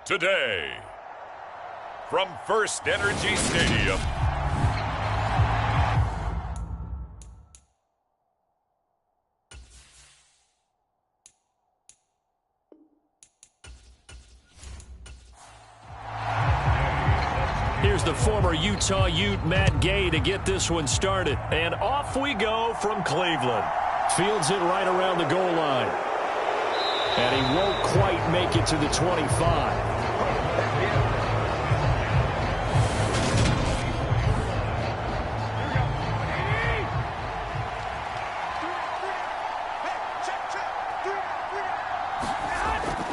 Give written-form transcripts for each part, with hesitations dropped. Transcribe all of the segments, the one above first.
Today, from First Energy Stadium, here's the former Utah Ute Matt Gay to get this one started. And off we go from Cleveland. Fields it right around the goal line. And he won't quite make it to the 25.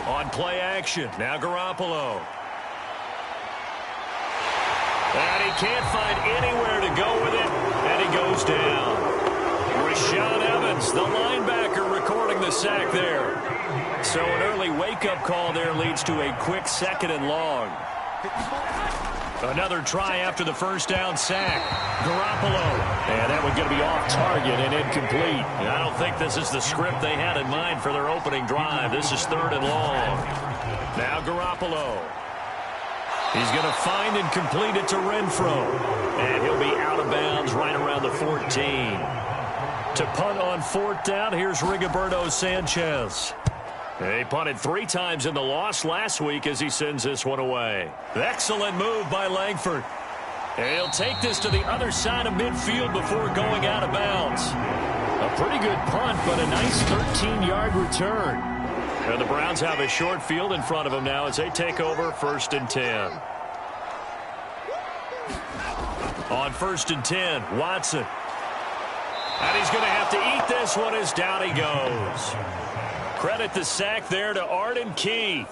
On play action, now Garoppolo. And he can't find anywhere to go with it, and he goes down. Rashaan Evans, the linebacker, recording the sack there. So an early wake-up call there leads to a quick 2nd and long. Another try after the first down sack. Garoppolo. And that one's going to be off target and incomplete. And I don't think this is the script they had in mind for their opening drive. This is 3rd and long. Now Garoppolo. He's going to find and complete it to Renfro. And he'll be out of bounds right around the 14. To punt on 4th down, here's Rigoberto Sanchez. He punted 3 times in the loss last week as he sends this one away. Excellent move by Langford. And he'll take this to the other side of midfield before going out of bounds. A pretty good punt, but a nice 13-yard return. And the Browns have a short field in front of them now as they take over 1st and 10. On 1st and 10, Watson. And he's going to have to eat this one as down he goes. Credit the sack there to Arden Key.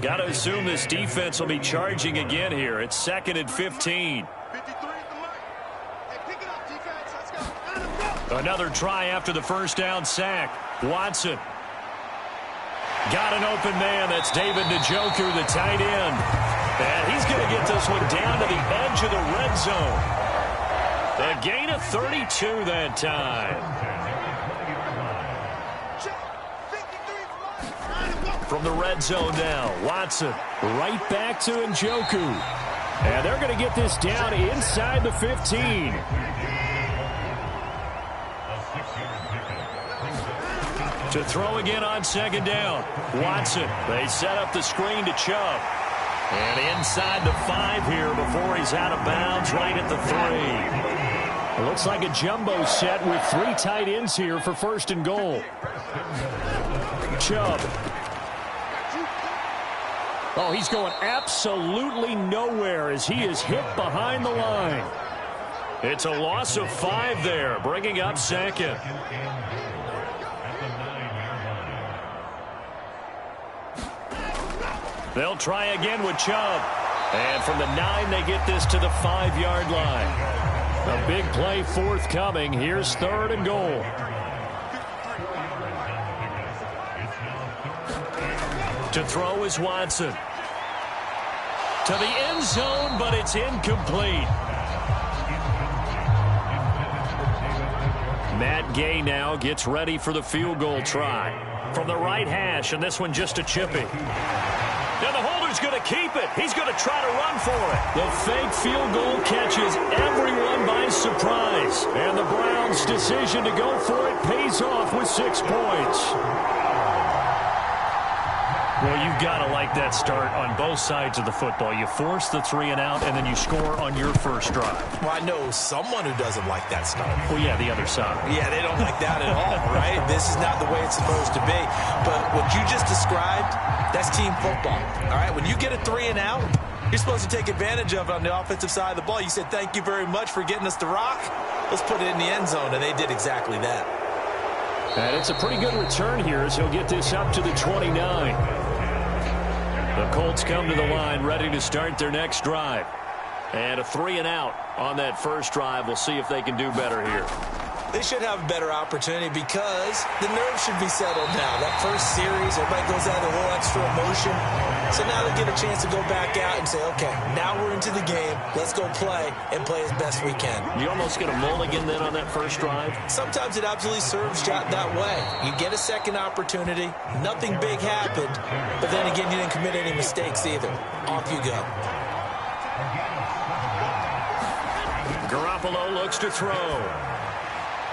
Got to assume this defense will be charging again here. It's 2nd and 15. Another try after the first down sack. Watson. Got an open man. That's David Njoku, the tight end. And he's going to get this one down to the edge of the red zone. A gain of 32 that time. From the red zone now, Watson right back to Njoku. And they're going to get this down inside the 15. To throw again on 2nd down. Watson, they set up the screen to Chubb. And inside the 5 here before he's out of bounds right at the 3. It looks like a jumbo set with 3 tight ends here for 1st and goal. Chubb. Oh, he's going absolutely nowhere as he is hit behind the line. It's a loss of 5 there, bringing up 2nd. They'll try again with Chubb. And from the 9, they get this to the 5-yard line. A big play forthcoming. Here's 3rd and goal. To throw is Watson. To the end zone, but it's incomplete. Matt Gay now gets ready for the field goal try. From the right hash, and this one just a chippy. Now the holder's going to keep it. He's going to try to run for it. The fake field goal catches everyone by surprise. And the Browns' decision to go for it pays off with 6 points. Well, you've got to like that start on both sides of the football. You force the 3 and out, and then you score on your first drive. Well, I know someone who doesn't like that start. Well, yeah, the other side. Yeah, they don't like that at all, right? This is not the way it's supposed to be. But what you just described, that's team football, all right? When you get a 3 and out, you're supposed to take advantage of it on the offensive side of the ball. You said, thank you very much for getting us the rock. Let's put it in the end zone, and they did exactly that. And it's a pretty good return here as he'll get this up to the 29. The Colts come to the line ready to start their next drive. And a 3 and out on that first drive. We'll see if they can do better here. They should have a better opportunity because the nerves should be settled now. That first series, everybody goes out with a little extra emotion. So now they get a chance to go back out and say, okay, now we're into the game. Let's go play and play as best we can. You almost get a mulligan then on that first drive? Sometimes it absolutely serves that way. You get a second opportunity. Nothing big happened. But then again, you didn't commit any mistakes either. Off you go. Garoppolo looks to throw.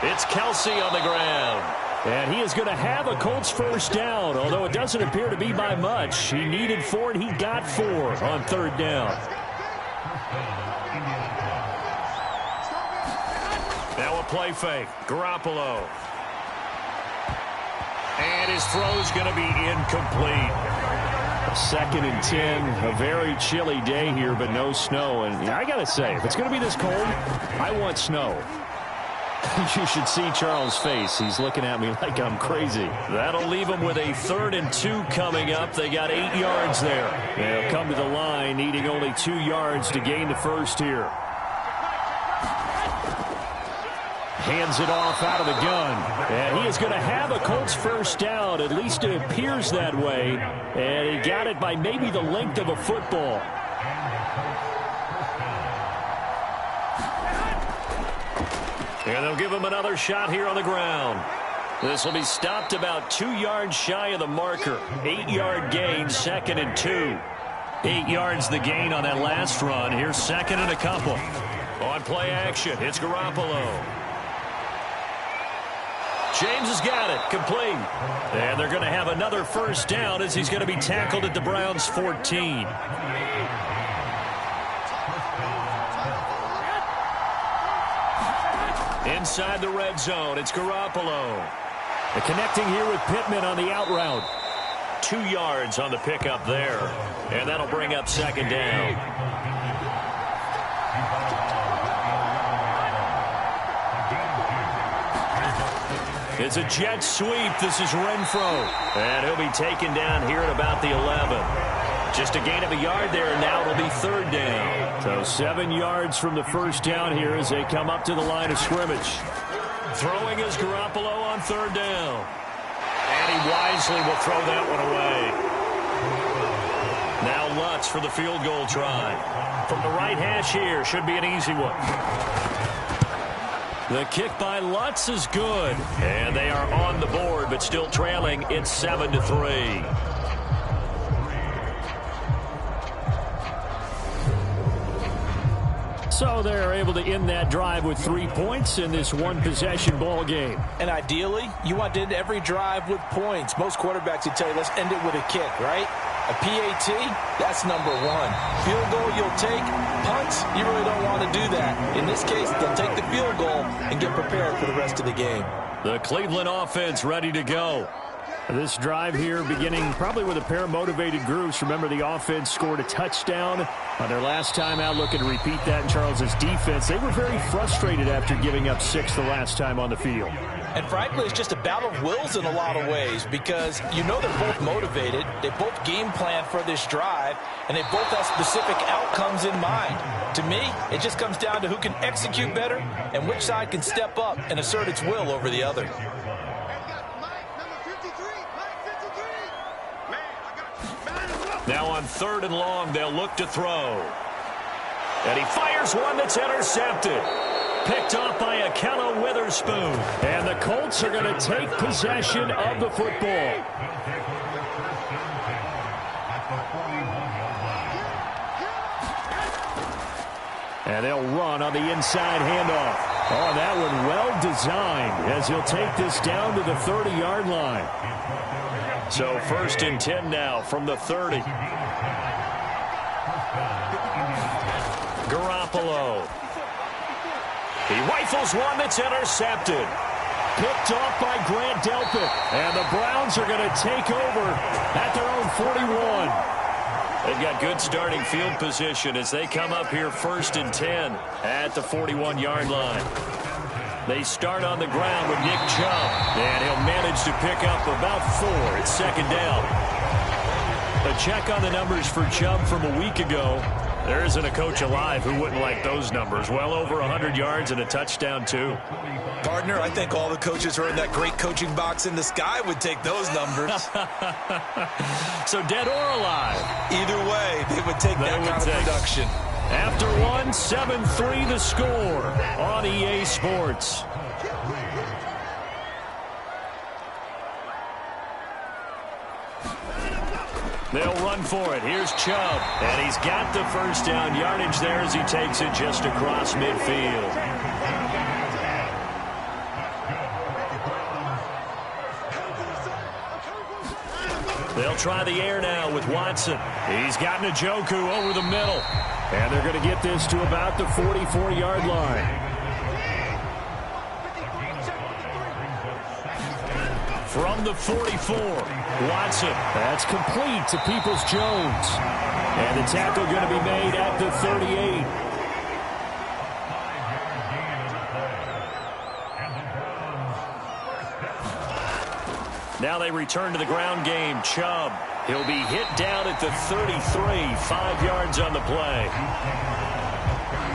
It's Kelsey on the ground. And he is going to have a Colts first down, although it doesn't appear to be by much. He needed 4, and he got 4 on third down. Now a play fake. Garoppolo. And his throw's going to be incomplete. 2nd and 10, a very chilly day here, but no snow. And I got to say, if it's going to be this cold, I want snow. You should see Charles' face. He's looking at me like I'm crazy. That'll leave him with a 3rd and 2 coming up. They got 8 yards there. They'll come to the line, needing only 2 yards to gain the first here. Hands it off out of the gun. And he is going to have a Colts first down. At least it appears that way. And he got it by maybe the length of a football. And they'll give him another shot here on the ground. This will be stopped about 2 yards shy of the marker. 8-yard gain, 2nd and 2. 8 yards the gain on that last run. Here's 2nd and a couple. On play action, it's Garoppolo. James has got it, complete. And they're going to have another first down as he's going to be tackled at the Browns' 14. Inside the red zone, it's Garoppolo. Connecting here with Pittman on the out route. 2 yards on the pickup there. And that'll bring up 2nd down. It's a jet sweep. This is Renfro. And he'll be taken down here at about the 11. Just a gain of a yard there, and now it'll be 3rd down. So 7 yards from the first down here as they come up to the line of scrimmage. Throwing is Garoppolo on 3rd down. And he wisely will throw that one away. Now Lutz for the field goal try. From the right hash here, should be an easy one. The kick by Lutz is good. And they are on the board, but still trailing. It's 7-3. So they're able to end that drive with 3 points in this one-possession ball game. And ideally, you want to end every drive with points. Most quarterbacks would tell you, let's end it with a kick, right? A PAT, that's number 1. Field goal you'll take. Punts, you really don't want to do that. In this case, they'll take the field goal and get prepared for the rest of the game. The Cleveland offense ready to go. This drive here beginning probably with a pair of motivated groups. Remember, the offense scored a touchdown on their last time out. Looking to repeat that in Charles's defense. They were very frustrated after giving up 6 the last time on the field. And frankly, it's just a battle of wills in a lot of ways because you know they're both motivated. They both game plan for this drive, and they both have specific outcomes in mind. To me, it just comes down to who can execute better and which side can step up and assert its will over the other. Now on 3rd and long, they'll look to throw. And he fires one that's intercepted. Picked off by Akello Witherspoon. And the Colts are going to take possession of the football. And they'll run on the inside handoff. Oh, that one well designed as he'll take this down to the 30-yard line. So 1st and 10 now from the 30. Garoppolo. He rifles one that's intercepted. Picked off by Grant Delpit. And the Browns are going to take over at their own 41. They've got good starting field position as they come up here 1st and 10 at the 41-yard line. They start on the ground with Nick Chubb, and he'll manage to pick up about 4. It's 2nd down. A check on the numbers for Chubb from a week ago. There isn't a coach alive who wouldn't like those numbers. Well over 100 yards and a touchdown, too. Partner, I think all the coaches who are in that great coaching box in the sky would take those numbers. So dead or alive? Either way, they would take that kind of production. After one, 7-3 the score on EA Sports. They'll run for it. Here's Chubb. And he's got the first down yardage there as he takes it just across midfield. They'll try the air now with Watson. He's got Njoku over the middle. And they're going to get this to about the 44-yard line. From the 44, Watson. That's complete to Peoples-Jones. And the tackle going to be made at the 38. Now they return to the ground game. Chubb. He'll be hit down at the 33, 5 yards on the play.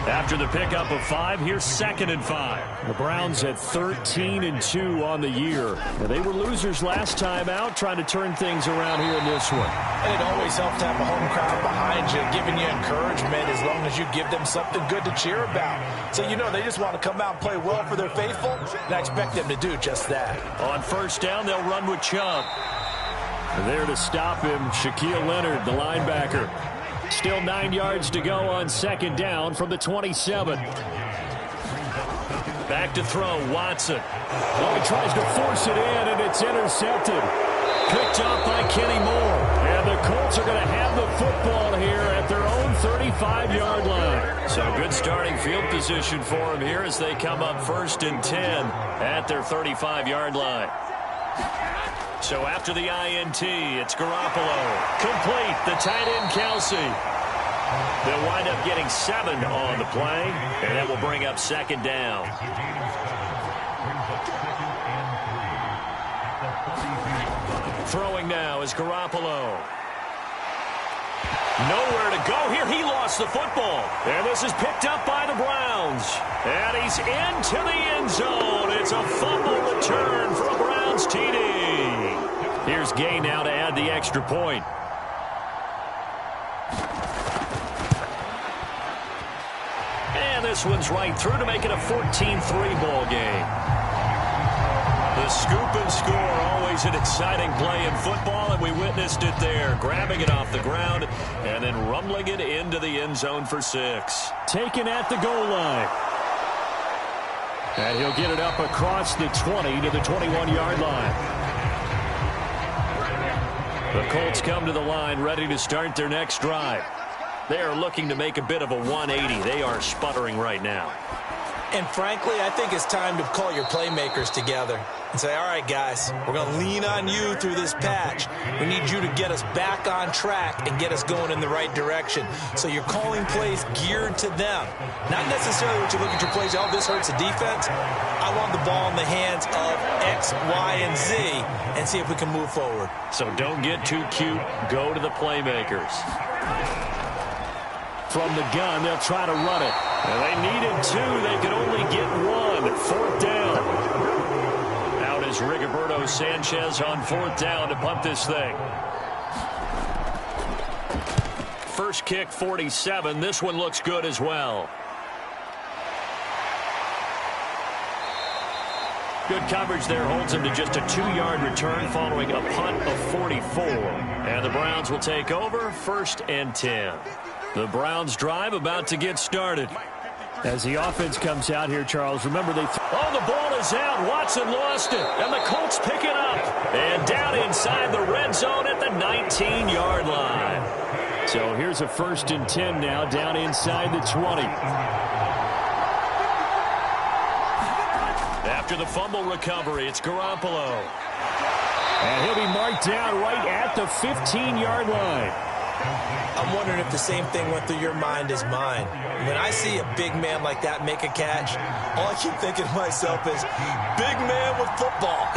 After the pickup of 5, here's 2nd and 5. The Browns at 13-2 on the year. Now, they were losers last time out, trying to turn things around here in this one. And it always helps to have a home crowd behind you, giving you encouragement as long as you give them something good to cheer about. So, you know, they just want to come out and play well for their faithful, and I expect them to do just that. On first down, they'll run with Chubb. There to stop him, Shaquille Leonard, the linebacker. Still 9 yards to go on 2nd down from the 27. Back to throw, Watson. Oh, he tries to force it in, and it's intercepted. Picked up by Kenny Moore. And the Colts are going to have the football here at their own 35-yard line. So good starting field position for them here as they come up 1st and 10 at their 35-yard line. So after the INT, it's Garoppolo. Complete, the tight end Kelsey. They'll wind up getting 7 on the play, and that will bring up 2nd down. Throwing now is Garoppolo. Nowhere to go here. He lost the football. And this is picked up by the Browns. And he's into the end zone. It's a fumble return for a Browns TD. Here's Gay now to add the extra point. And this one's right through to make it a 14-3 ball game. The scoop and score, always an exciting play in football, and we witnessed it there. Grabbing it off the ground and then rumbling it into the end zone for 6. Taken at the goal line. And he'll get it up across the 20 to the 21-yard line. The Colts come to the line ready to start their next drive. They are looking to make a bit of a 180. They are sputtering right now. And frankly, I think it's time to call your playmakers together and say, all right, guys, we're going to lean on you through this patch. We need you to get us back on track and get us going in the right direction. So you're calling plays geared to them. Not necessarily what you look at your plays, oh, this hurts the defense. I want the ball in the hands of X, Y, and Z and see if we can move forward. So don't get too cute. Go to the playmakers. From the gun, they'll try to run it. And they needed 2. They could only get 1. 4th down. Out is Rigoberto Sanchez on 4th down to punt this thing. First kick, 47. This one looks good as well. Good coverage there holds him to just a 2-yard return following a punt of 44. And the Browns will take over 1st and 10. The Browns drive about to get started. As the offense comes out here, Charles, remember they... Oh, the ball is out. Watson lost it. And the Colts pick it up. And down inside the red zone at the 19-yard line. So here's a 1st and 10 now down inside the 20. After the fumble recovery, it's Garoppolo. And he'll be marked down right at the 15-yard line. I'm wondering if the same thing went through your mind as mine. When I see a big man like that make a catch, all I keep thinking to myself is, big man with football.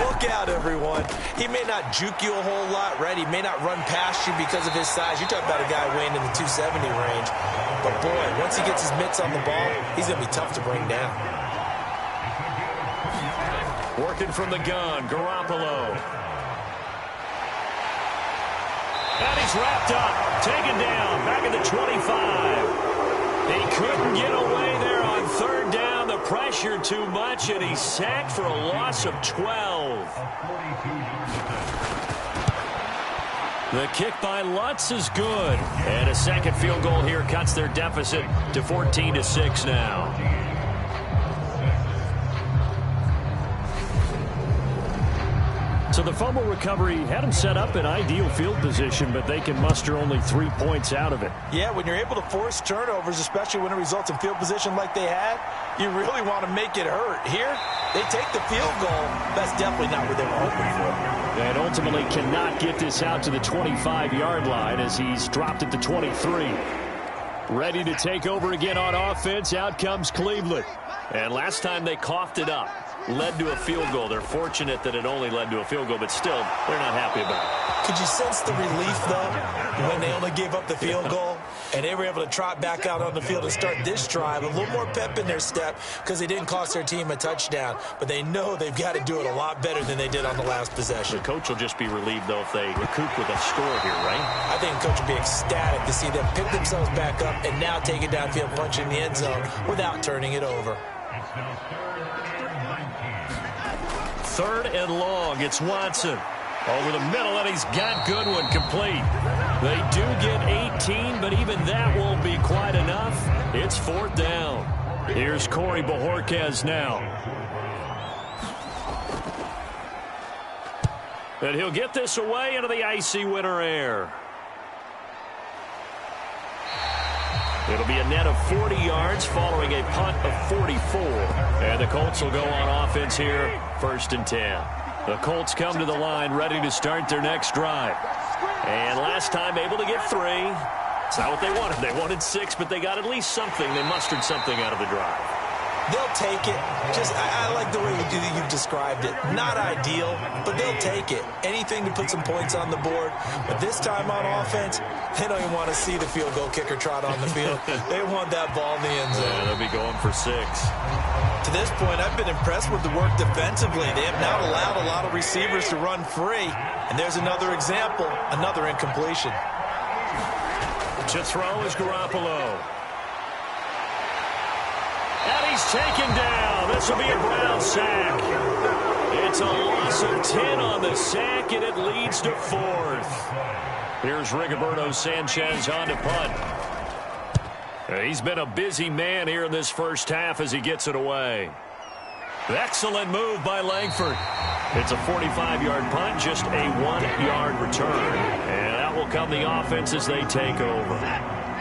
Look out, everyone. He may not juke you a whole lot, right? He may not run past you because of his size. You're talking about a guy weighing in the 270 range. But, boy, once he gets his mitts on the ball, he's going to be tough to bring down. Working from the gun, Garoppolo. And he's wrapped up, taken down, back at the 25. He couldn't get away there on third down. The pressure too much, and he's sacked for a loss of 12. The kick by Lutz is good. And a second field goal here cuts their deficit to 14-6 now. So the fumble recovery had them set up in ideal field position, but they can muster only 3 points out of it. Yeah, when you're able to force turnovers, especially when it results in field position like they had, you really want to make it hurt. Here, they take the field goal. That's definitely not what they were hoping for. And ultimately cannot get this out to the 25-yard line as he's dropped at the 23. Ready to take over again on offense. Out comes Cleveland. And last time they coughed it up. Led to a field goal. They're fortunate that it only led to a field goal, but still, they're not happy about it. Could you sense the relief, though, when they only gave up the field goal and they were able to trot back out on the field and start this drive? A little more pep in their step because they didn't cost their team a touchdown, but they know they've got to do it a lot better than they did on the last possession. The coach will just be relieved, though, if they recoup with a score here, right? I think the coach will be ecstatic to see them pick themselves back up and now take it downfield, punch in the end zone without turning it over. Third and long. It's Watson. Over the middle, and he's got Goodwin complete. They do get 18, but even that won't be quite enough. It's fourth down. Here's Corey Bojorquez now. And he'll get this away into the icy winter air. It'll be a net of 40 yards following a punt of 44. And the Colts will go on offense here, 1st and 10. The Colts come to the line ready to start their next drive. And last time able to get 3. It's not what they wanted. They wanted 6, but they got at least something. They mustered something out of the drive. They'll take it. I like the way you've described it. Not ideal, but they'll take it. Anything to put some points on the board. But this time on offense, they don't even want to see the field goal kicker trot on the field. They want that ball in the end zone. Yeah, they'll be going for 6. To this point, I've been impressed with the work defensively. They have not allowed a lot of receivers to run free. And there's another example, another incompletion. To throw is Garoppolo. And he's taken down. This will be a Brown sack. It's a loss of 10 on the sack, and it leads to 4th. Here's Rigoberto Sanchez on to punt. He's been a busy man here in this first half as he gets it away. Excellent move by Langford. It's a 45-yard punt, just a 1-yard return. And that will come the offense as they take over.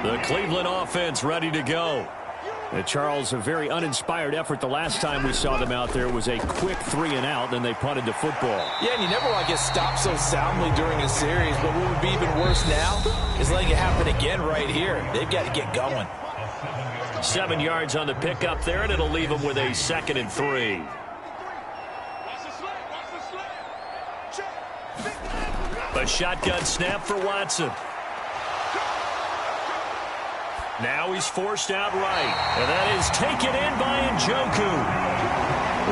The Cleveland offense ready to go. Charles, a very uninspired effort. The last time we saw them out there was a quick 3-and-out, then they punted the football. Yeah, and you never want to get stopped so soundly during a series, but what would be even worse now is letting it happen again right here. They've got to get going. 7 yards on the pickup there, and it'll leave them with a 2nd and 3. A shotgun snap for Watson. Now he's forced out right. And that is taken in by Njoku.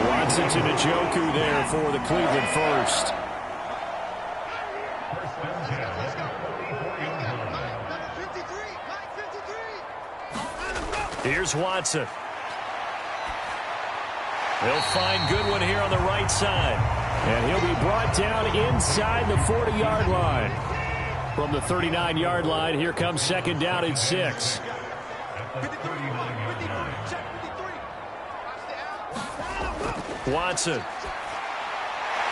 Watson to Njoku there for the Cleveland first. Here's Watson. He'll find Goodwin here on the right side. And he'll be brought down inside the 40-yard line. From the 39-yard line, here comes 2nd down and 6. Watson.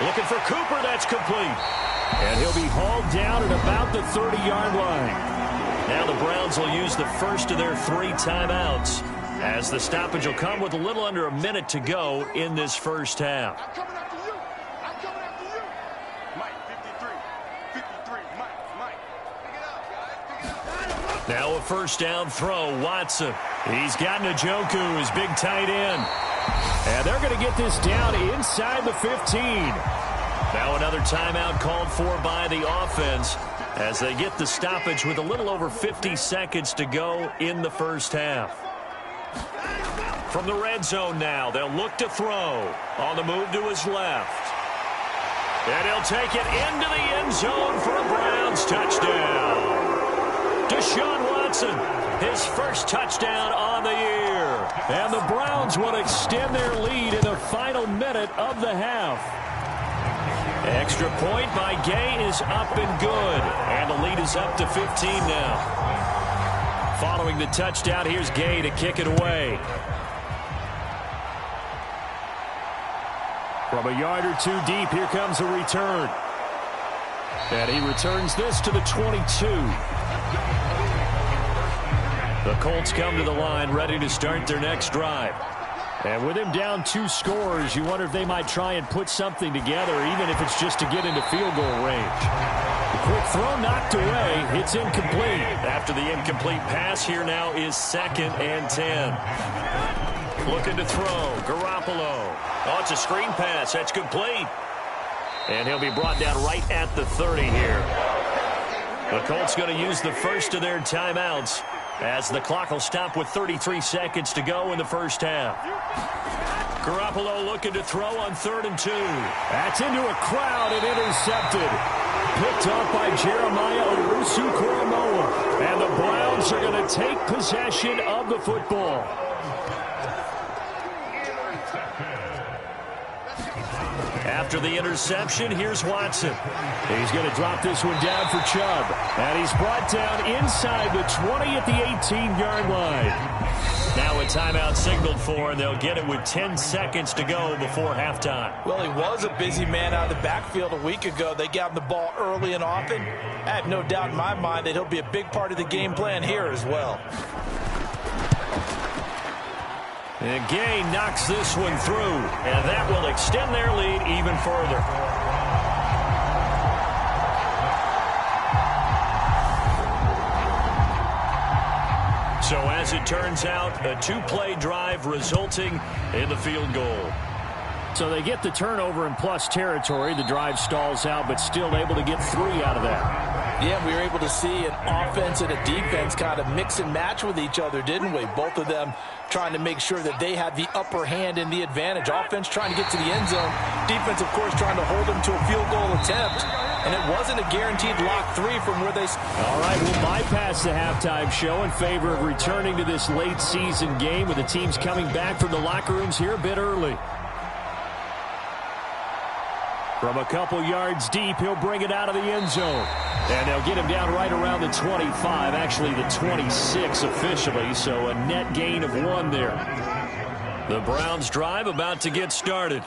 Looking for Cooper. That's complete. And he'll be hauled down at about the 30-yard line. Now the Browns will use the first of their 3 timeouts, as the stoppage will come with a little under a minute to go in this first half. I'm coming after you. I'm coming after you. Mike, 53. 53. Mike. Pick it up, guys. Now a first down throw, Watson. He's got Njoku, his big tight end. And they're going to get this down inside the 15. Now another timeout called for by the offense as they get the stoppage with a little over 50 seconds to go in the first half. From the red zone now, they'll look to throw. On the move to his left. And he'll take it into the end zone for a Browns touchdown. Deshaun Watson, his first touchdown on the year. And the Browns will extend their lead in the final minute of the half. Extra point by Gay is up and good. And the lead is up to 15 now. Following the touchdown, here's Gay to kick it away. From a yard or two deep, here comes a return. And he returns this to the 22. The Colts come to the line ready to start their next drive. And with him down 2 scores, you wonder if they might try and put something together, even if it's just to get into field goal range. The quick throw knocked away. It's incomplete. After the incomplete pass, here now is 2nd and 10. Looking to throw. Garoppolo. Oh, it's a screen pass. That's complete. And he'll be brought down right at the 30 here. The Colts going to use the first of their timeouts as the clock will stop with 33 seconds to go in the first half. Garoppolo looking to throw on 3rd and 2. That's into a crowd and intercepted. Picked up by Jeremiah Owusu-Koramoah. And the Browns are going to take possession of the football. After the interception, here's Watson. He's going to drop this one down for Chubb. And he's brought down inside the 20 at the 18-yard line. Now a timeout signaled for, and they'll get it with 10 seconds to go before halftime. Well, he was a busy man out of the backfield a week ago. They got him the ball early and often. I have no doubt in my mind that he'll be a big part of the game plan here as well. And Gay knocks this one through, and that will extend their lead even further. So as it turns out, a 2-play drive resulting in the field goal. So they get the turnover in plus territory. The drive stalls out, but still able to get 3 out of that. Yeah, we were able to see an offense and a defense kind of mix and match with each other, didn't we? Both of them trying to make sure that they had the upper hand and the advantage. Offense trying to get to the end zone. Defense, of course, trying to hold them to a field goal attempt. And it wasn't a guaranteed lock 3 from where they... All right, we'll bypass the halftime show in favor of returning to this late season game with the teams coming back from the locker rooms here a bit early. From a couple yards deep, he'll bring it out of the end zone. And they'll get him down right around the 25, actually the 26 officially, so a net gain of 1 there. The Browns drive about to get started.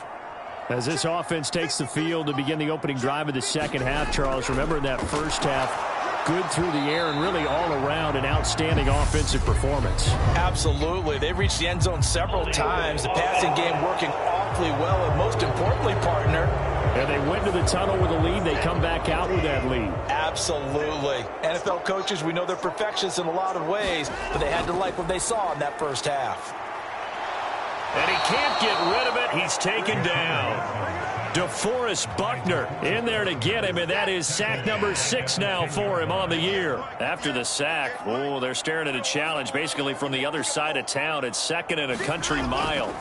As this offense takes the field to begin the opening drive of the second half, Charles, remember in that first half, good through the air and really all around an outstanding offensive performance. Absolutely. They reached the end zone several times. The passing game working awfully well, and most importantly, partner, and they went to the tunnel with a lead. They come back out with that lead. Absolutely. NFL coaches, we know they're perfectionists in a lot of ways, but they had to like what they saw in that first half. And he can't get rid of it. He's taken down. DeForest Buckner in there to get him, and that is sack number 6 now for him on the year. After the sack, oh, they're staring at a challenge basically from the other side of town. It's 2nd and a country mile.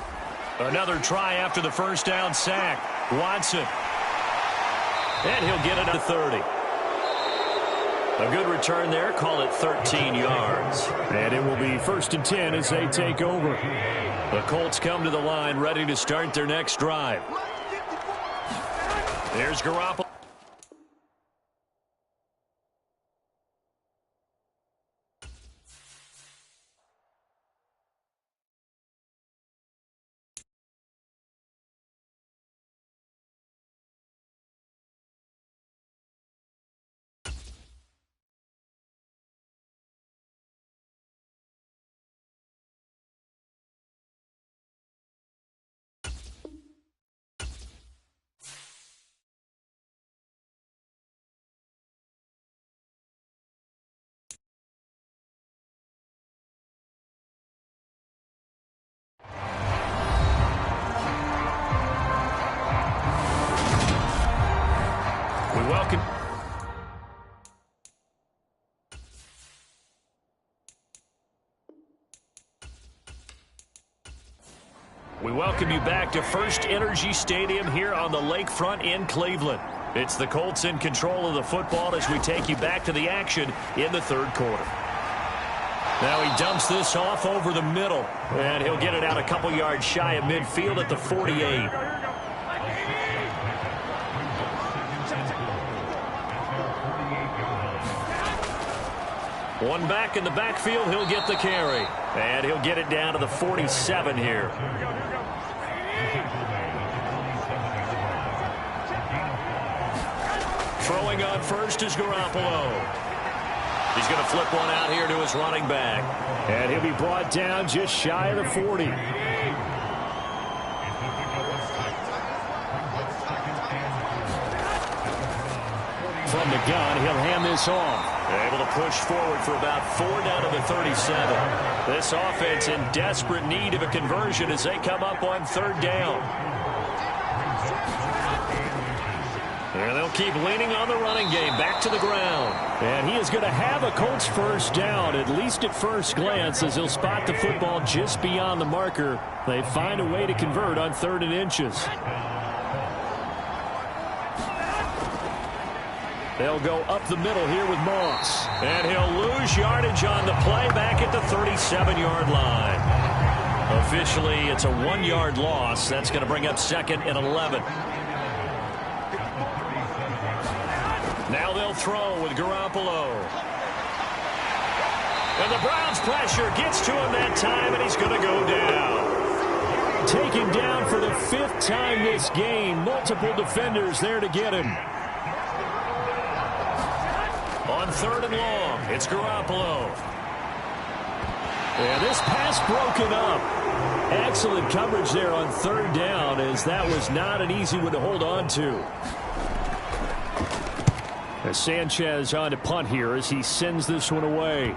Another try after the first down sack. Watson. And he'll get it to 30. A good return there. Call it 13 yards. And it will be 1st and 10 as they take over. The Colts come to the line ready to start their next drive. There's Garoppolo. We welcome you back to First Energy Stadium here on the lakefront in Cleveland. It's the Colts in control of the football as we take you back to the action in the third quarter. Now he dumps this off over the middle, and he'll get it out a couple yards shy of midfield at the 48. One back in the backfield, he'll get the carry. And he'll get it down to the 47 here. Throwing on first is Garoppolo. He's going to flip one out here to his running back. And he'll be brought down just shy of the 40. From the gun, he'll hand this off. Able to push forward for about 4 down to the 37. This offense in desperate need of a conversion as they come up on third down. And they'll keep leaning on the running game. Back to the ground. And he is going to have a Colts first down, at least at first glance, as he'll spot the football just beyond the marker. They find a way to convert on 3rd and inches. They'll go up the middle here with Moss. And he'll lose yardage on the play back at the 37-yard line. Officially, it's a 1-yard loss. That's going to bring up 2nd and 11. Now they'll throw with Garoppolo. And the Browns' pressure gets to him that time, and he's going to go down. Taken down for the 5th time this game. Multiple defenders there to get him. On 3rd and long, it's Garoppolo. And this pass broken up. Excellent coverage there on 3rd down, as that was not an easy one to hold on to. As Sanchez on to punt here as he sends this one away.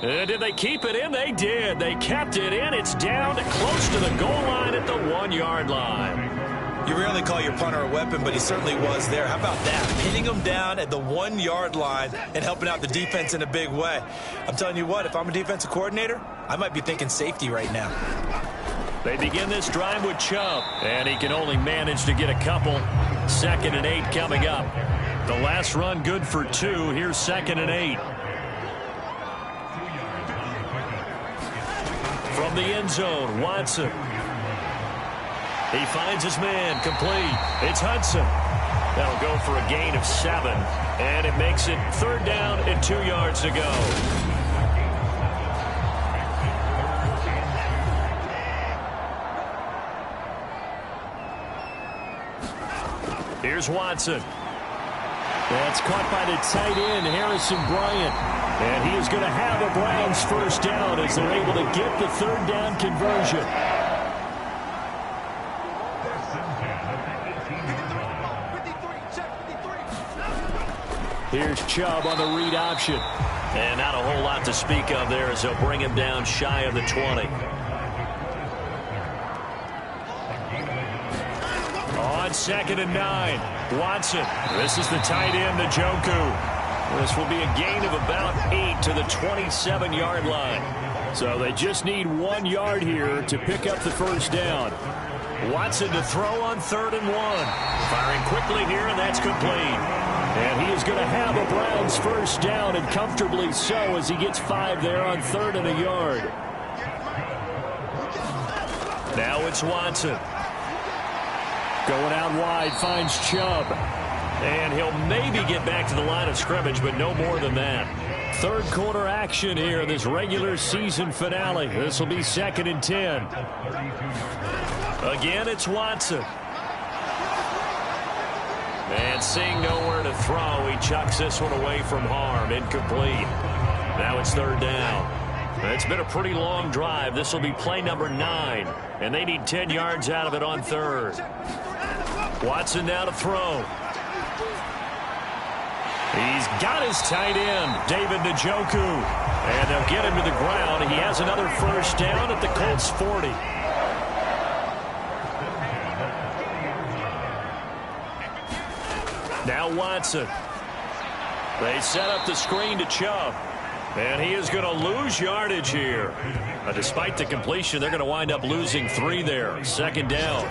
And did they keep it in? They did. They kept it in. It's down close to the goal line at the 1-yard line. You rarely call your punter a weapon, but he certainly was there. How about that? Pinning him down at the 1-yard line and helping out the defense in a big way. I'm telling you what, if I'm a defensive coordinator, I might be thinking safety right now. They begin this drive with Chubb, and he can only manage to get a couple. 2nd and 8 coming up. The last run good for 2. Here's 2nd and 8. From the end zone, Watson. He finds his man, complete. It's Hudson. That'll go for a gain of 7, and it makes it 3rd down and 2 yards to go. Here's Watson. That's caught by the tight end, Harrison Bryant. And he is going to have a Browns first down as they're able to get the 3rd down conversion. Here's Chubb on the read option. And not a whole lot to speak of there as they'll bring him down shy of the 20. On 2nd and 9, Watson. This is the tight end, Njoku. This will be a gain of about 8 to the 27-yard line. So they just need 1 yard here to pick up the first down. Watson to throw on 3rd and 1. Firing quickly here, and that's complete. And he is going to have a Browns first down, and comfortably so, as he gets 5 there on 3rd and a yard. Now it's Watson. Going out wide, finds Chubb. And he'll maybe get back to the line of scrimmage, but no more than that. 3rd quarter action here in this regular season finale. This will be 2nd and 10. Again, it's Watson. And seeing nowhere to throw, he chucks this one away from harm. Incomplete. Now it's 3rd down. It's been a pretty long drive. This will be play number 9. And they need 10 yards out of it on 3rd. Watson now to throw. He's got his tight end, David Njoku. And they'll get him to the ground. He has another first down at the Colts 40. Now Watson. They set up the screen to Chubb. And he is going to lose yardage here. Despite the completion, they're going to wind up losing 3 there. Second down.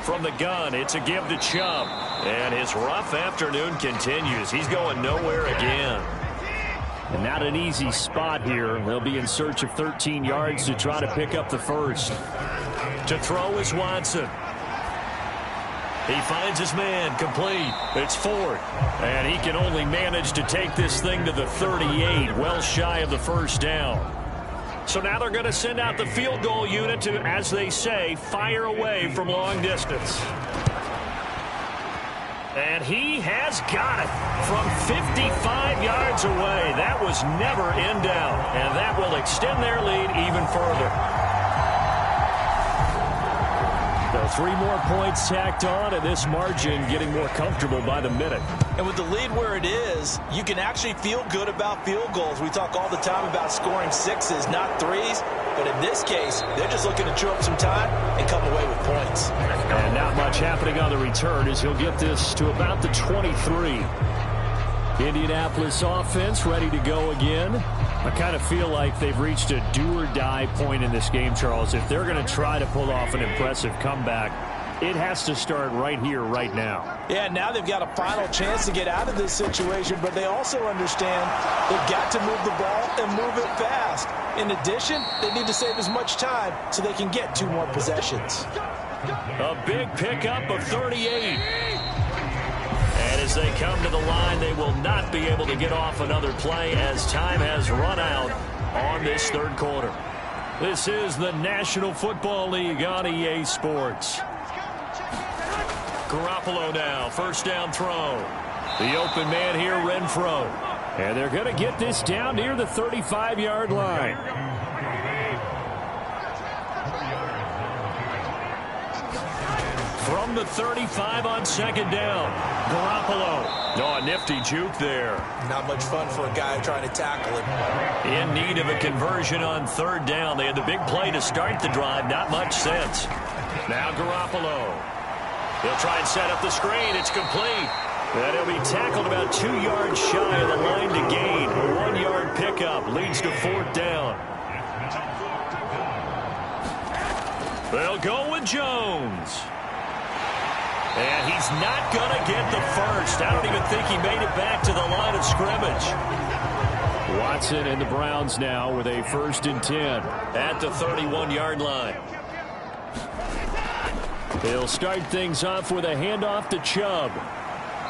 From the gun, it's a give to Chubb. And his rough afternoon continues. He's going nowhere again. And not an easy spot here. They'll be in search of 13 yards to try to pick up the first. To throw is Watson. He finds his man, complete. It's Ford. And he can only manage to take this thing to the 38, well shy of the first down. So now they're going to send out the field goal unit to, as they say, fire away from long distance. And he has got it from 55 yards away. That was never in doubt. And that will extend their lead even further. So 3 more points tacked on, and this margin getting more comfortable by the minute. And with the lead where it is, you can actually feel good about field goals. We talk all the time about scoring 6s, not 3s. But in this case, they're just looking to chew up some time and come away with points. And not much happening on the return as he'll get this to about the 23. Indianapolis offense ready to go again. I kind of feel like they've reached a do-or-die point in this game, Charles. If they're going to try to pull off an impressive comeback, it has to start right here, right now. Yeah, now they've got a final chance to get out of this situation, but they also understand they've got to move the ball and move it fast. In addition, they need to save as much time so they can get 2 more possessions. A big pickup of 38. And as they come to the line, they will not be able to get off another play as time has run out on this third quarter. This is the National Football League on EA Sports. Garoppolo now, first down throw. The open man here, Renfro. And they're going to get this down near the 35-yard line. From the 35 on second down, Garoppolo. Oh, a nifty juke there. Not much fun for a guy trying to tackle him. In need of a conversion on third down. They had the big play to start the drive. Not much sense. Now Garoppolo. He'll try and set up the screen. It's complete. And he'll be tackled about 2 yards shy of the line to gain. A 1-yard pickup leads to fourth down. They'll go with Jones. And he's not going to get the first. I don't even think he made it back to the line of scrimmage. Watson and the Browns now with a 1st and 10. At the 31-yard line. They'll start things off with a handoff to Chubb.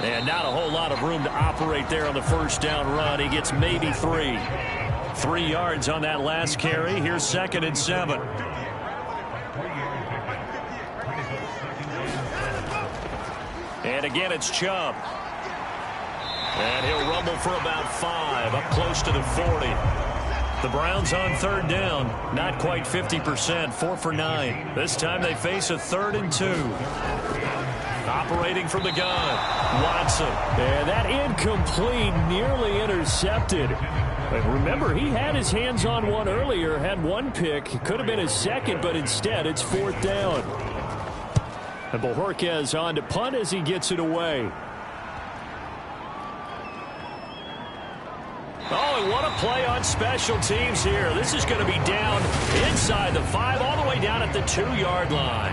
And not a whole lot of room to operate there on the first down run. He gets maybe 3. 3 yards on that last carry. Here's 2nd and 7. And again, it's Chubb. And he'll rumble for about 5, up close to the 40. The Browns on third down, not quite 50%, 4 for 9. This time they face a 3rd and 2. Operating from the gun, Watson. And that incomplete, nearly intercepted. But remember, he had his hands on one earlier, had 1 pick. It could have been his 2nd, but instead it's 4th down. And Bojorquez on to punt as he gets it away. Oh, and what a play on special teams here. This is going to be down inside the 5, all the way down at the 2-yard line.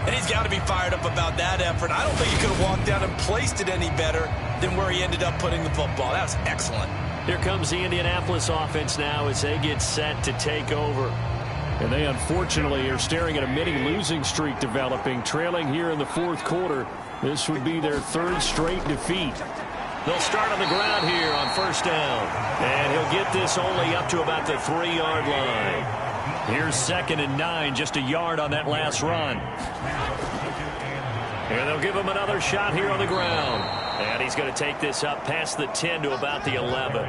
And he's got to be fired up about that effort. I don't think he could have walked down and placed it any better than where he ended up putting the football. That was excellent. Here comes the Indianapolis offense now as they get set to take over. And they unfortunately are staring at a mini losing streak developing, trailing here in the 4th quarter. This would be their 3rd straight defeat. They'll start on the ground here on first down. And he'll get this only up to about the 3-yard line. Here's 2nd and 9, just a yard on that last run. And they'll give him another shot here on the ground. And he's going to take this up past the 10 to about the 11.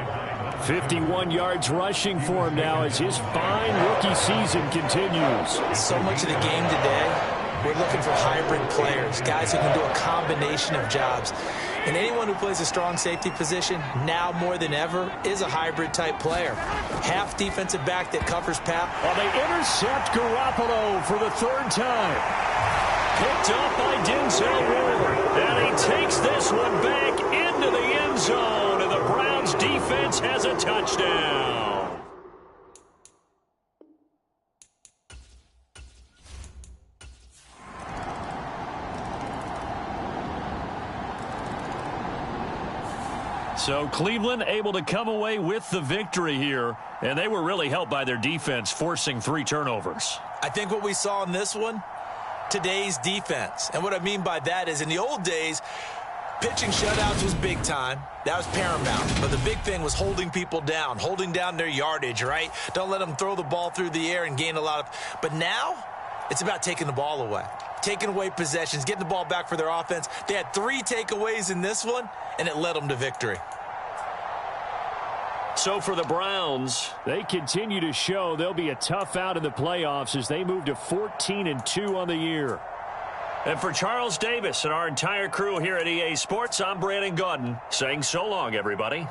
51 yards rushing for him now as his fine rookie season continues. So much of the game today, we're looking for hybrid players, guys who can do a combination of jobs. And anyone who plays a strong safety position, now more than ever, is a hybrid-type player. Half defensive back that covers pass. Well, they intercept Garoppolo for the 3rd time. Picked off by Denzel Ward. And he takes this one back into the end zone. And the Browns defense has a touchdown. So Cleveland able to come away with the victory here, and they were really helped by their defense forcing 3 turnovers. I think what we saw in this one, today's defense. And what I mean by that is in the old days, pitching shutouts was big time. That was paramount. But the big thing was holding people down, holding down their yardage, right? Don't let them throw the ball through the air and gain a lot of. But now it's about taking the ball away, taking away possessions, getting the ball back for their offense. They had 3 takeaways in this one, and it led them to victory. So for the Browns, they continue to show they'll be a tough out in the playoffs as they move to 14-2 on the year. And for Charles Davis and our entire crew here at EA Sports, I'm Brandon Gaudin saying so long, everybody.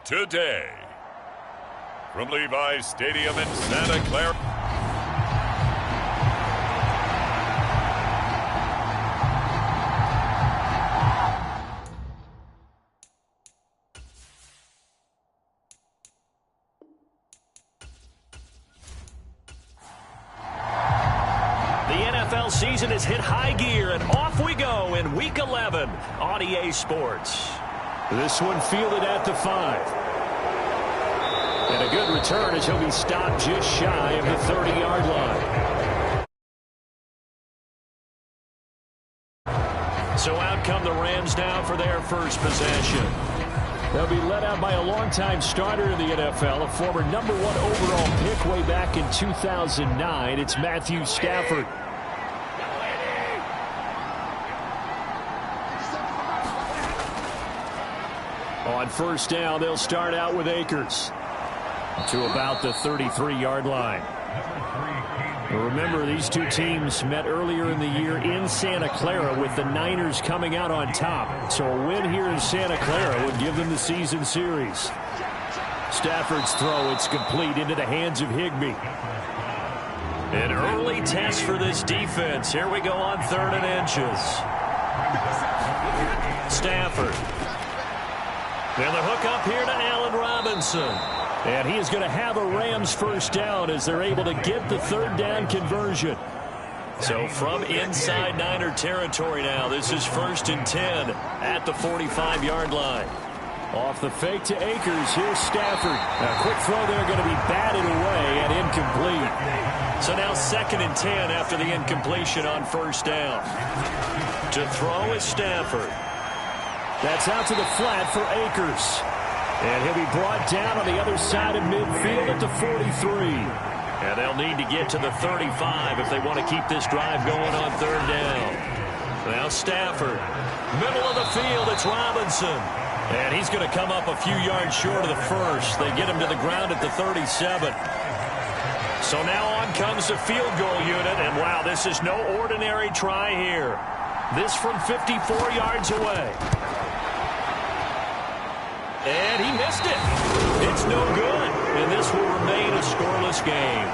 today. From Levi's Stadium in Santa Clara. Season has hit high gear, and off we go in Week 11 on EA Sports. This one fielded at the 5. And a good return as he'll be stopped just shy of the 30-yard line. So out come the Rams now for their first possession. They'll be led out by a longtime starter in the NFL, a former #1 overall pick way back in 2009. It's Matthew Stafford. On first down, they'll start out with Akers to about the 33-yard line. Remember, these two teams met earlier in the year in Santa Clara with the Niners coming out on top. So a win here in Santa Clara would give them the season series. Stafford's throw, it's complete into the hands of Higbee. An early test for this defense. Here we go on 3rd and inches. Stafford. And the hook up here to Allen Robinson. And he is going to have a Rams first down as they're able to get the 3rd down conversion. So from inside Niner territory now, this is 1st and 10 at the 45-yard line. Off the fake to Akers, here's Stafford. A quick throw there going to be batted away and incomplete. So now 2nd and 10 after the incompletion on first down. To throw is Stafford. That's out to the flat for Akers. And he'll be brought down on the other side of midfield at the 43. And they'll need to get to the 35 if they want to keep this drive going on 3rd down. Now Stafford. Middle of the field, it's Robinson. And he's going to come up a few yards short of the first. They get him to the ground at the 37. So now on comes the field goal unit. And wow, this is no ordinary try here. This from 54 yards away. And he missed it. It's no good. And this will remain a scoreless game.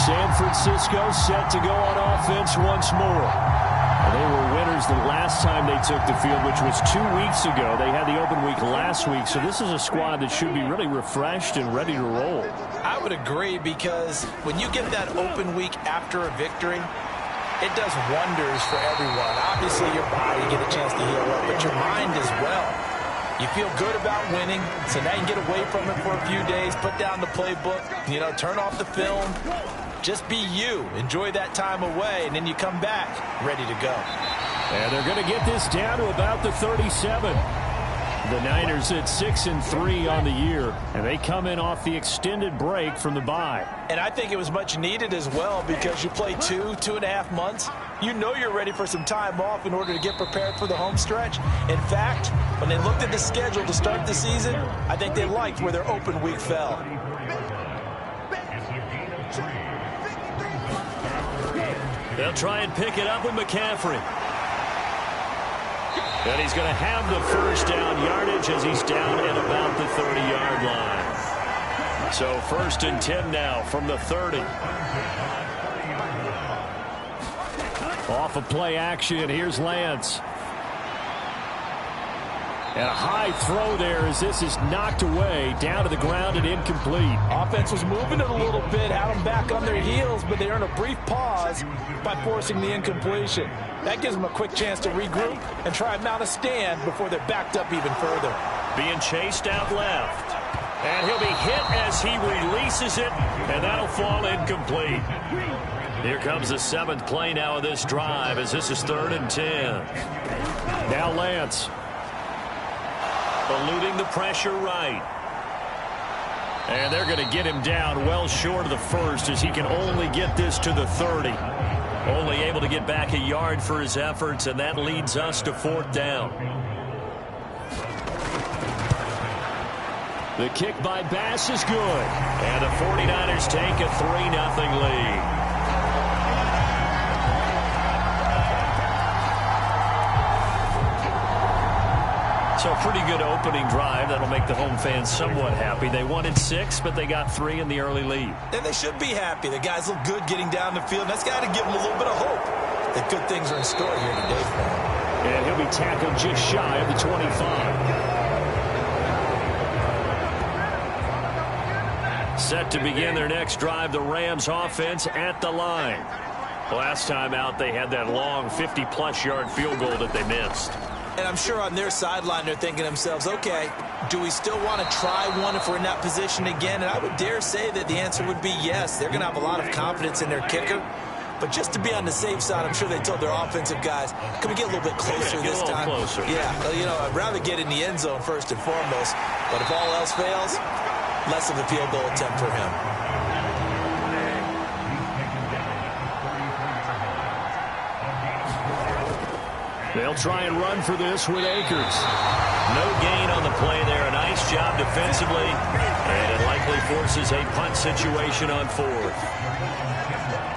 San Francisco set to go on offense once more. They were winners the last time they took the field, which was 2 weeks ago. They had the open week last week, so this is a squad that should be really refreshed and ready to roll. I would agree, because when you get that open week after a victory, it does wonders for everyone. Obviously, your body, get a chance to heal up, but your mind as well. You feel good about winning, so now you can get away from it for a few days, put down the playbook, turn off the film. Just be you. Enjoy that time away, and then you come back ready to go. And they're going to get this down to about the 37. The Niners at 6-3 on the year, and they come in off the extended break from the bye. And I think it was much needed as well, because you play 2.5 months. You know you're ready for some time off in order to get prepared for the home stretch. In fact, when they looked at the schedule to start the season, I think they liked where their open week fell. They'll try and pick it up with McCaffrey. And he's going to have the first down yardage as he's down at about the 30-yard line. So 1st and 10 now from the 30. Off of play action, here's Lance. And a high throw there as this is knocked away, down to the ground and incomplete. Offense was moving it a little bit, had them back on their heels, but they earned a brief pause by forcing the incompletion. That gives them a quick chance to regroup and try and mount a stand before they're backed up even further. Being chased out left. And he'll be hit as he releases it, and that'll fall incomplete. Here comes the 7th play now of this drive as this is 3rd and 10. Now Lance. Eluding the pressure right. And they're going to get him down well short of the first as he can only get this to the 30. Only able to get back a yard for his efforts, and that leads us to 4th down. The kick by Bass is good. And the 49ers take a 3-0 lead. So a pretty good opening drive. That'll make the home fans somewhat happy. They wanted 6, but they got 3 in the early lead. And they should be happy. The guys look good getting down the field. That's got to give them a little bit of hope that good things are in store here today for him. And he'll be tackled just shy of the 25. Set to begin their next drive, the Rams offense at the line. Last time out, they had that long 50-plus yard field goal that they missed. And I'm sure on their sideline they're thinking to themselves, okay, do we still want to try one if we're in that position again? And I would dare say that the answer would be yes. They're going to have a lot of confidence in their kicker. But just to be on the safe side, I'm sure they told their offensive guys, can we get a little bit closer this time? Closer. Yeah, you know, I'd rather get in the end zone first and foremost. But if all else fails, less of a field goal attempt for him. They'll try and run for this with Akers. No gain on the play there. A nice job defensively. And it likely forces a punt situation on 4th.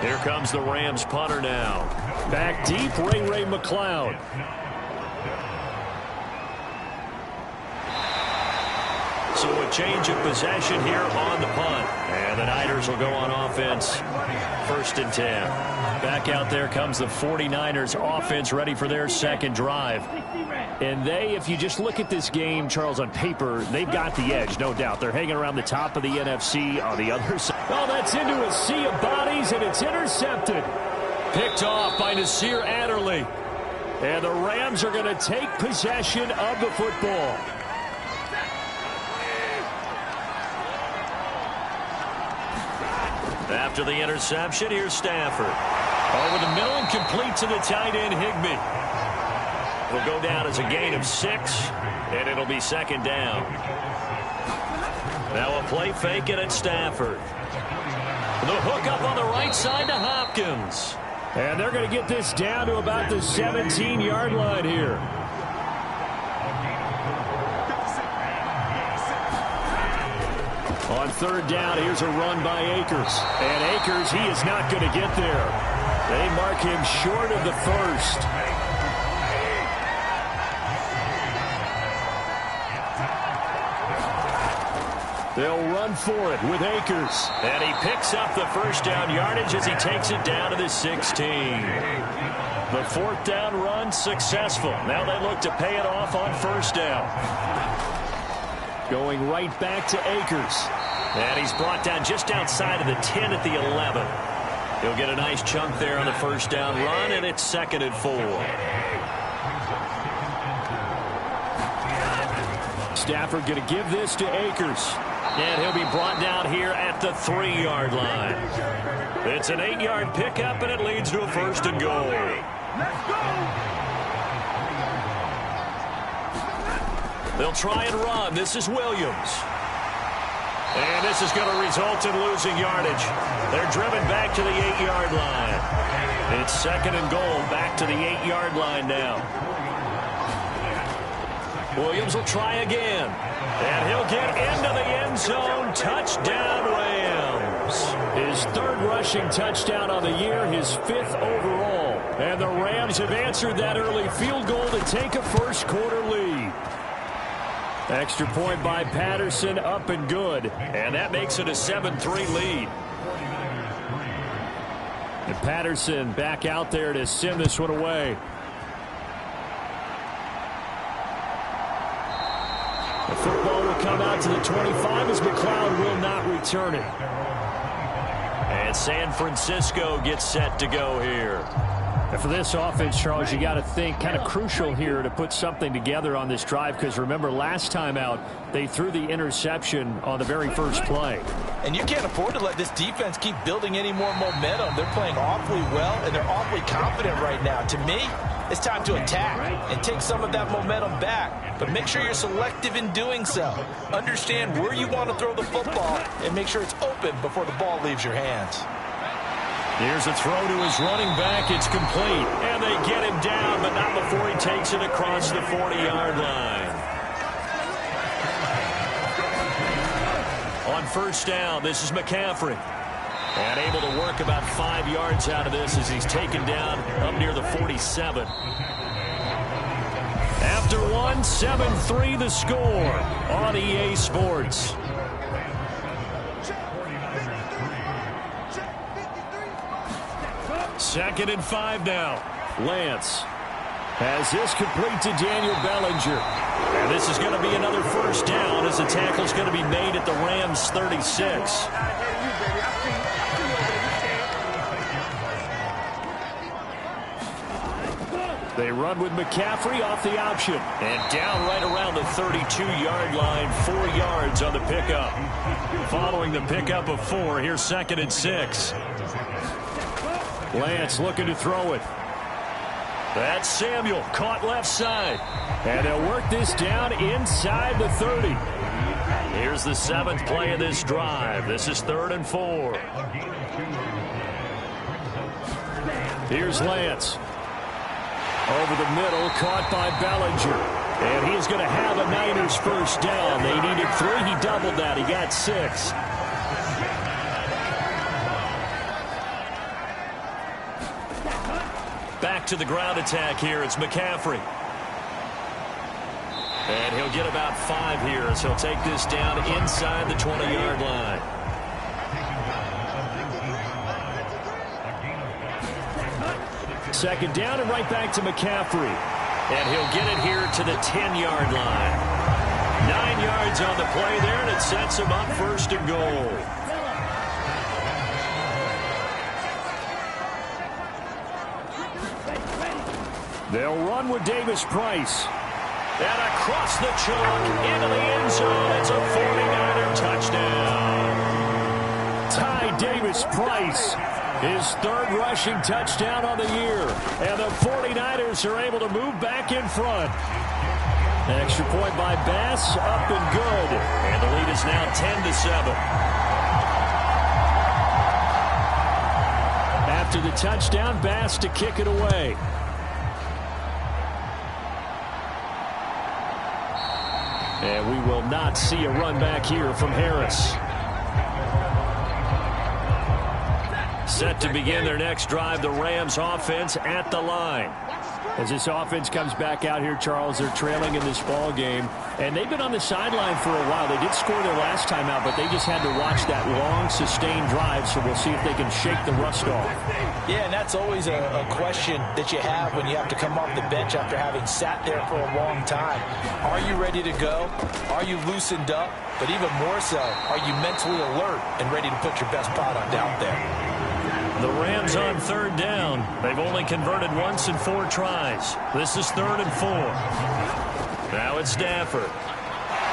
Here comes the Rams punter now. Back deep, Ray McLeod. So a change of possession here on the punt. And the Niners will go on offense. 1st and 10. Back out there comes the 49ers offense ready for their second drive. And they, if you just look at this game, Charles, on paper, they've got the edge, no doubt. They're hanging around the top of the NFC on the other side. Oh, that's into a sea of bodies, and it's intercepted. Picked off by Nasir Adderley. And the Rams are going to take possession of the football. After the interception, here's Stafford. Over the middle and complete to the tight end, Higbee. Will go down as a gain of 6, and it'll be 2nd down. Now a play fake it at Stafford. The hook up on the right side to Hopkins. And they're going to get this down to about the 17-yard line here. On 3rd down, here's a run by Akers. And Akers, he is not going to get there. They mark him short of the 1st. They'll run for it with Akers. And he picks up the 1st down yardage as he takes it down to the 16. The 4th down run successful. Now they look to pay it off on 1st down. Going right back to Akers. And he's brought down just outside of the 10 at the 11. He'll get a nice chunk there on the 1st down run, and it's 2nd and 4. Stafford going to give this to Akers. And he'll be brought down here at the 3-yard line. It's an 8-yard pickup, and it leads to a 1st and goal. Let's go! They'll try and run. This is Williams. And this is going to result in losing yardage. They're driven back to the 8-yard line. It's 2nd and goal, back to the 8-yard line now. Williams will try again. And he'll get into the end zone. Touchdown, Rams. His 3rd rushing touchdown on the year, his 5th overall. And the Rams have answered that early field goal to take a 1st quarter lead. Extra point by Patterson, up and good. And that makes it a 7-3 lead. And Patterson back out there to send this one away. The football will come out to the 25 as McLeod will not return it. And San Francisco gets set to go here. And for this offense, Charles, you got to think kind of crucial here to put something together on this drive, because remember last time out they threw the interception on the very first play. And you can't afford to let this defense keep building any more momentum. They're playing awfully well, and they're awfully confident right now. To me, it's time to attack and take some of that momentum back. But make sure you're selective in doing so. Understand where you want to throw the football and make sure it's open before the ball leaves your hands. Here's a throw to his running back. It's complete. And they get him down, but not before he takes it across the 40-yard line. On first down, this is McCaffrey. And able to work about 5 yards out of this as he's taken down up near the 47. After one, 7-3 the score on EA Sports. Second and 5 now. Lance has this complete to Daniel Bellinger. And this is going to be another first down as the tackle's going to be made at the Rams' 36. They run with McCaffrey off the option. And down right around the 32-yard line, 4 yards on the pickup. Following the pickup of 4, here's second and 6. Lance looking to throw it. That's Samuel, caught left side. And they'll work this down inside the 30. Here's the 7th play of this drive. This is 3rd and 4. Here's Lance. Over the middle, caught by Bellinger. And he's going to have a Niners first down. They needed 3. He doubled that. He got 6. Back to the ground attack here. It's McCaffrey. And he'll get about 5 here as he'll take this down inside the 20-yard line. Second down and right back to McCaffrey. And he'll get it here to the 10-yard line. 9 yards on the play there, and it sets him up first and goal. They'll run with Davis Price. And across the chalk into the end zone. It's a 49er touchdown. Ty Davis Price, his 3rd rushing touchdown on the year. And the 49ers are able to move back in front. An extra point by Bass, up and good. And the lead is now 10-7. After the touchdown, Bass to kick it away. And we will not see a run back here from Harris. Set to begin their next drive, the Rams offense at the line. As this offense comes back out here, Charles, they're trailing in this ball game. And they've been on the sideline for a while. They did score their last time out, but they just had to watch that long, sustained drive. So we'll see if they can shake the rust off. Yeah, and that's always a question that you have when you have to come off the bench after having sat there for a long time. Are you ready to go? Are you loosened up? But even more so, are you mentally alert and ready to put your best product out there? The Rams on 3rd down. They've only converted once in 4 tries. This is 3rd and 4. Now it's Stafford.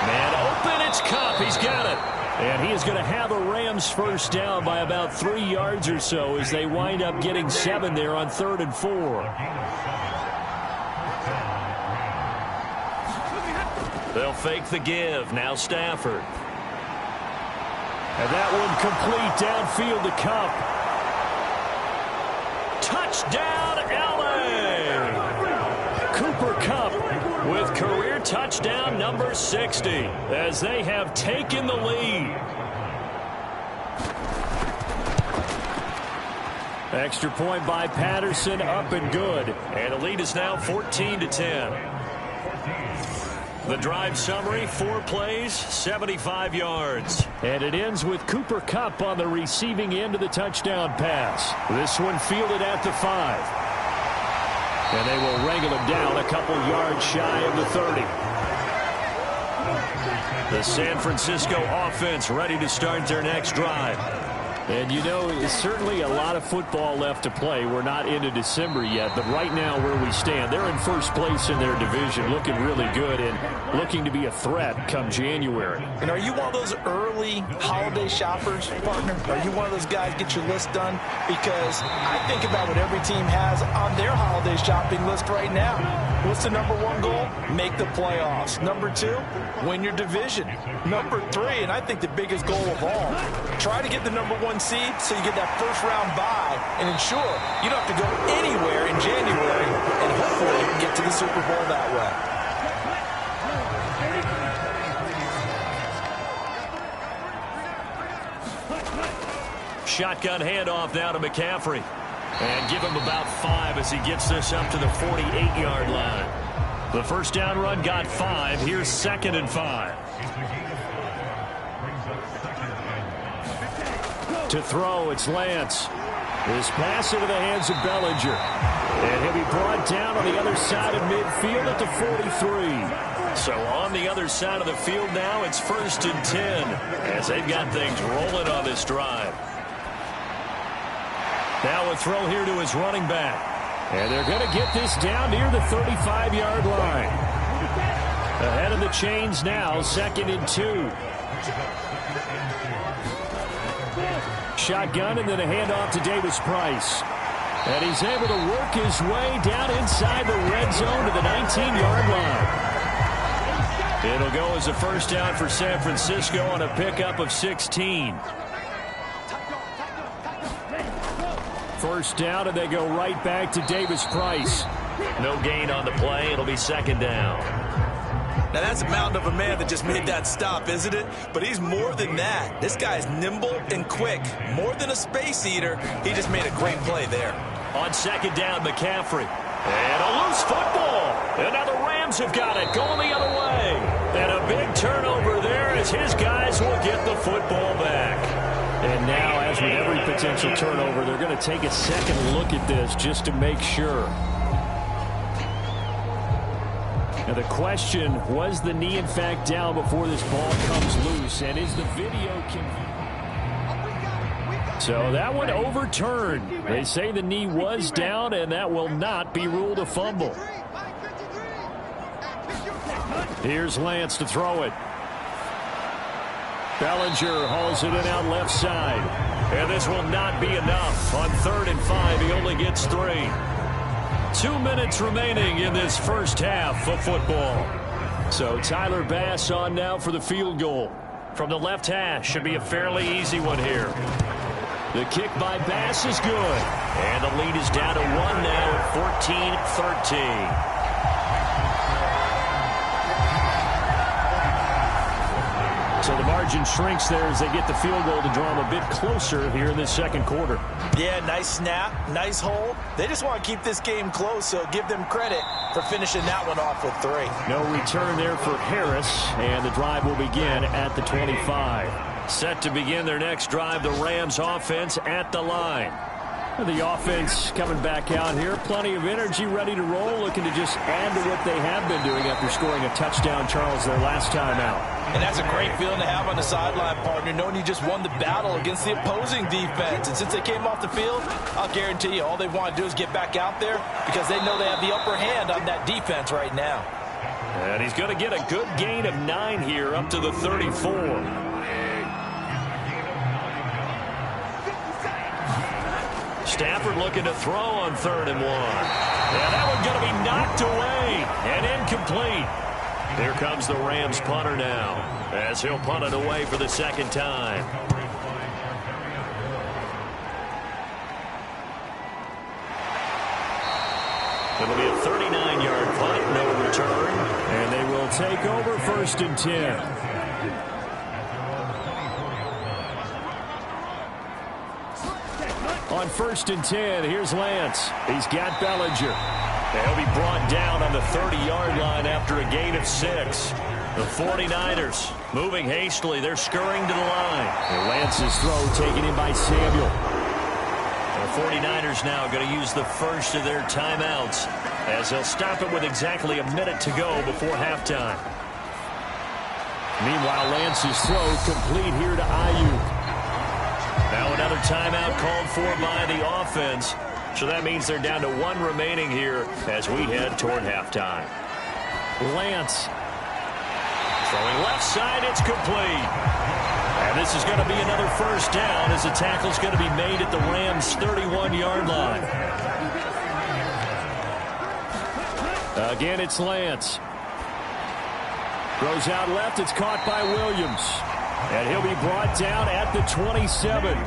Man open, it's Kupp. He's got it. And he is going to have a Rams first down by about 3 yards or so as they wind up getting 7 there on 3rd and 4. They'll fake the give. Now Stafford. And that one complete downfield to Kupp. Touchdown, L.A. Cooper Kupp with career touchdown number 60 as they have taken the lead. Extra point by Patterson, up and good. And the lead is now 14-10. The drive summary, 4 plays, 75 yards. And it ends with Cooper Kupp on the receiving end of the touchdown pass. This one fielded at the 5. And they will wrangle him down a couple yards shy of the 30. The San Francisco offense ready to start their next drive. And, you know, it's certainly a lot of football left to play. We're not into December yet, but right now where we stand, they're in first place in their division, looking really good and looking to be a threat come January. And are you one of those early holiday shoppers, partner? Are you one of those guys get your list done? Because I think about what every team has on their holiday shopping list right now. What's the number 1 goal? Make the playoffs. Number 2, win your division. Number 3, and I think the biggest goal of all, try to get the number 1 seed so you get that first-round bye and ensure you don't have to go anywhere in January and hopefully get to the Super Bowl that way. Shotgun handoff now to McCaffrey. And give him about 5 as he gets this up to the 48-yard line. The first down run got 5. Here's 2nd and 5. To throw, it's Lance. This pass into the hands of Bellinger. And he'll be brought down on the other side of midfield at the 43. So on the other side of the field now, it's 1st and 10 as they've got things rolling on this drive. Now a throw here to his running back. And they're going to get this down near the 35-yard line. Ahead of the chains now, 2nd and 2. Shotgun and then a handoff to Davis Price. And he's able to work his way down inside the red zone to the 19-yard line. It'll go as a first down for San Francisco on a pickup of 16. First down, and they go right back to Davis Price. No gain on the play. It'll be 2nd down. Now, that's a mountain of a man that just made that stop, isn't it? But he's more than that. This guy's nimble and quick. More than a space eater. He just made a great play there. On 2nd down, McCaffrey. And a loose football. And now the Rams have got it, going the other way. And a big turnover there as his guys will get the football back. And now, as with every potential turnover, they're going to take a second look at this just to make sure. Now the question, was the knee in fact down before this ball comes loose? And is the video So that one overturned. They say the knee was down, and that will not be ruled a fumble. Here's Lance to throw it. Bellinger hauls it in out left side. And this will not be enough. On 3rd and 5, he only gets 3. 2 minutes remaining in this first half of football. So Tyler Bass on now for the field goal. From the left hash, should be a fairly easy one here. The kick by Bass is good. And the lead is down to 1 now at 14-13. So the margin shrinks there as they get the field goal to draw them a bit closer here in this second quarter. Yeah, nice snap, nice hold. They just want to keep this game close, so give them credit for finishing that one off with 3. No return there for Harris, and the drive will begin at the 25. Set to begin their next drive, the Rams offense at the line. The offense coming back out here. Plenty of energy, ready to roll, looking to just add to what they have been doing after scoring a touchdown, Charles, their last time out. And that's a great feeling to have on the sideline, partner, knowing you just won the battle against the opposing defense. And since they came off the field, I'll guarantee you all they want to do is get back out there because they know they have the upper hand on that defense right now. And he's going to get a good gain of 9 here up to the 34. Stafford looking to throw on 3rd and 1. And that one's going to be knocked away and incomplete. Here comes the Rams punter now as he'll punt it away for the second time. It'll be a 39-yard punt, no return. And they will take over 1st and 10. On 1st and 10, here's Lance. He's got Bellinger. He'll be brought down on the 30-yard line after a gain of 6. The 49ers moving hastily. They're scurrying to the line. And Lance's throw taken in by Samuel. The 49ers now going to use the first of their timeouts as they'll stop it with exactly a minute to go before halftime. Meanwhile, Lance's throw complete here to Ayuk. Now another timeout called for by the offense. So that means they're down to 1 remaining here as we head toward halftime. Lance. Throwing left side, it's complete. And this is going to be another first down as the tackle's going to be made at the Rams' 31-yard line. Again, it's Lance. Throws out left. It's caught by Williams. And he'll be brought down at the 27.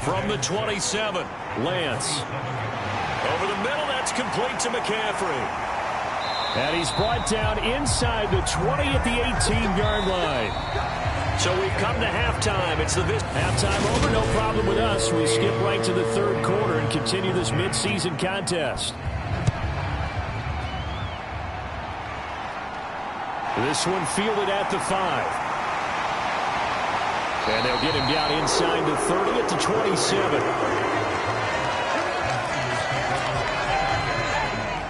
From the 27, Lance. Over the middle, that's complete to McCaffrey. And he's brought down inside the 20 at the 18-yard line. So we've come to halftime. It's the halftime over, no problem with us. We skip right to the third quarter and continue this midseason contest. This one fielded at the 5. And they'll get him down inside the 30 at the 27.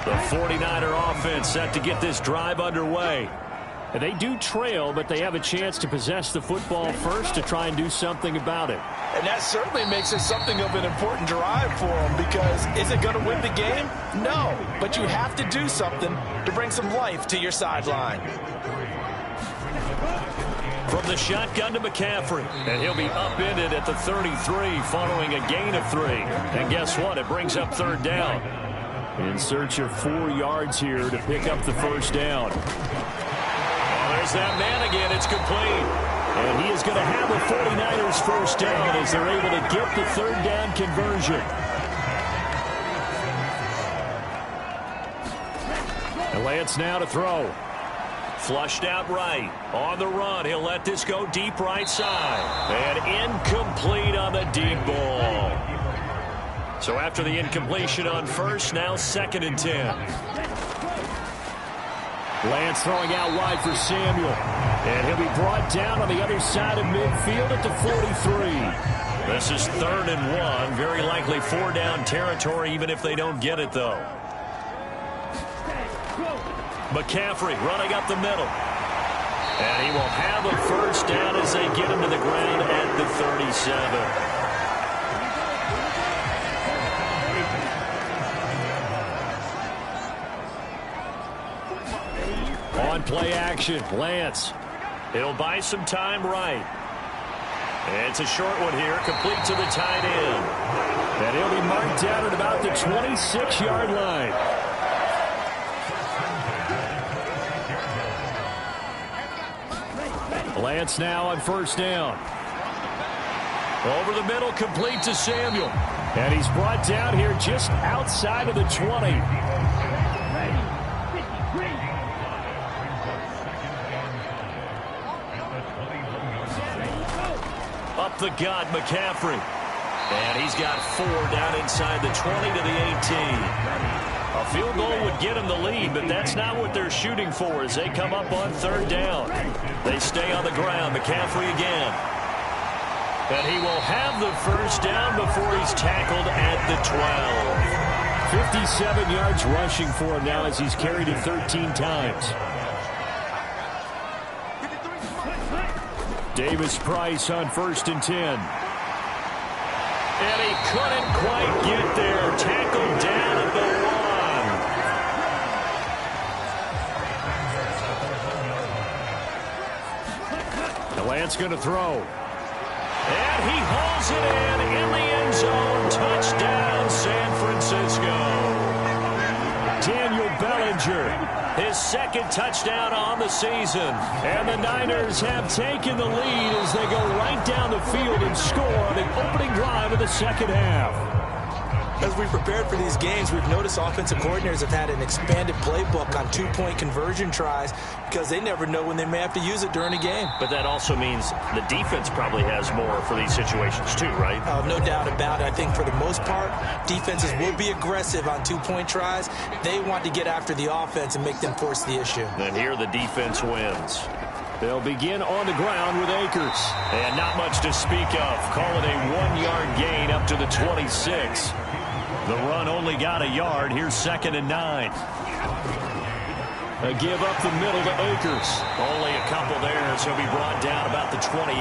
The 49er offense set to get this drive underway. And they do trail, but they have a chance to possess the football first to try and do something about it. And that certainly makes it something of an important drive for them, because is it going to win the game? No, but you have to do something to bring some life to your sideline. From the shotgun to McCaffrey, and he'll be upended at the 33 following a gain of 3. And guess what? It brings up third down. In search of 4 yards here to pick up the first down. There's that man again. It's complete. And he is going to have the 49ers first down as they're able to get the third down conversion. And Lance now to throw. Flushed out right. On the run. He'll let this go deep right side. And incomplete on the deep ball. So after the incompletion on first, now 2nd and 10. Lance throwing out wide for Samuel. And he'll be brought down on the other side of midfield at the 43. This is 3rd and 1. Very likely 4-down territory, even if they don't get it, though. McCaffrey running up the middle. And he will have a first down as they get him to the ground at the 37. On play action, Lance. It'll buy some time right. It's a short one here, complete to the tight end. And he'll be marked down at about the 26-yard line. Lance now on first down. Over the middle, complete to Samuel. And he's brought down here just outside of the 20. Up the gut, McCaffrey. And he's got 4 down inside the 20 to the 18. A field goal would get him the lead, but that's not what they're shooting for as they come up on 3rd down. They stay on the ground. McCaffrey again. And he will have the first down before he's tackled at the 12. 57 yards rushing for him now as he's carried it 13 times. Davis Price on 1st and 10. And he couldn't quite get there. Tackled down at the 1. Lance going to throw. And he hauls it in the end zone. Touchdown, San Francisco. Daniel Bellinger. His 2nd touchdown on the season. And the Niners have taken the lead as they go right down the field and score on the opening drive of the 2nd half. As we prepared for these games, we've noticed offensive coordinators have had an expanded playbook on 2-point conversion tries because they never know when they may have to use it during a game. But that also means the defense probably has more for these situations too, right? No doubt about it. I think for the most part, defenses will be aggressive on 2-point tries. They want to get after the offense and make them force the issue. And here the defense wins. They'll begin on the ground with Akers. And not much to speak of. Call it a 1-yard gain up to the 26. The run only got a yard. Here's 2nd and 9. A give up the middle to Akers. Only a couple there, so he'll be brought down about the 28.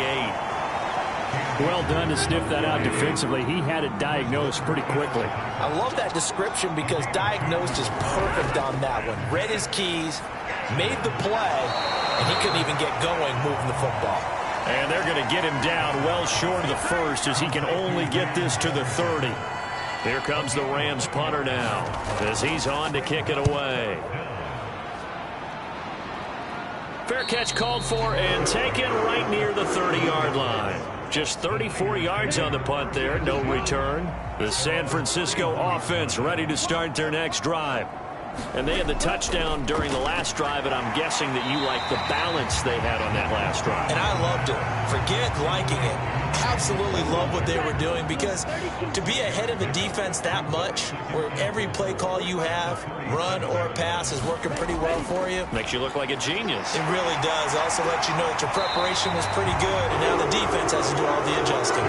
Well done to sniff that out defensively. He had it diagnosed pretty quickly. I love that description because diagnosed is perfect on that one. Read his keys, made the play, and he couldn't even get going moving the football. And they're going to get him down well short of the 1st as he can only get this to the 30. Here comes the Rams punter now as he's on to kick it away. Fair catch called for and taken right near the 30-yard line. Just 34 yards on the punt there, no return. The San Francisco offense ready to start their next drive. And they had the touchdown during the last drive, and I'm guessing that you like the balance they had on that last drive. And I loved it. Forget liking it. Absolutely love what they were doing, because to be ahead of a defense that much, where every play call you have, run or pass, is working pretty well for you. Makes you look like a genius. It really does. Also lets you know that your preparation was pretty good, and now the defense has to do all the adjusting.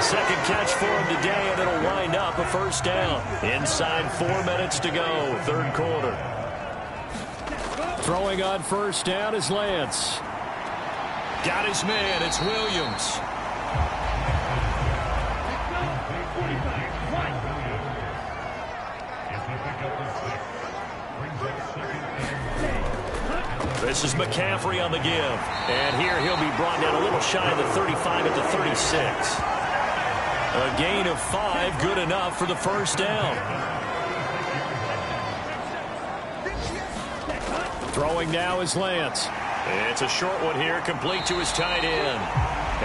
Second catch for him today, and it'll wind up a first down. Inside 4 minutes to go, third quarter. Throwing on first down is Lance. Got his man. It's Williams. This is McCaffrey on the give. And here he'll be brought down a little shy of the 35 at the 36. A gain of 5, good enough for the first down. Throwing now is Lance. It's a short one here, complete to his tight end.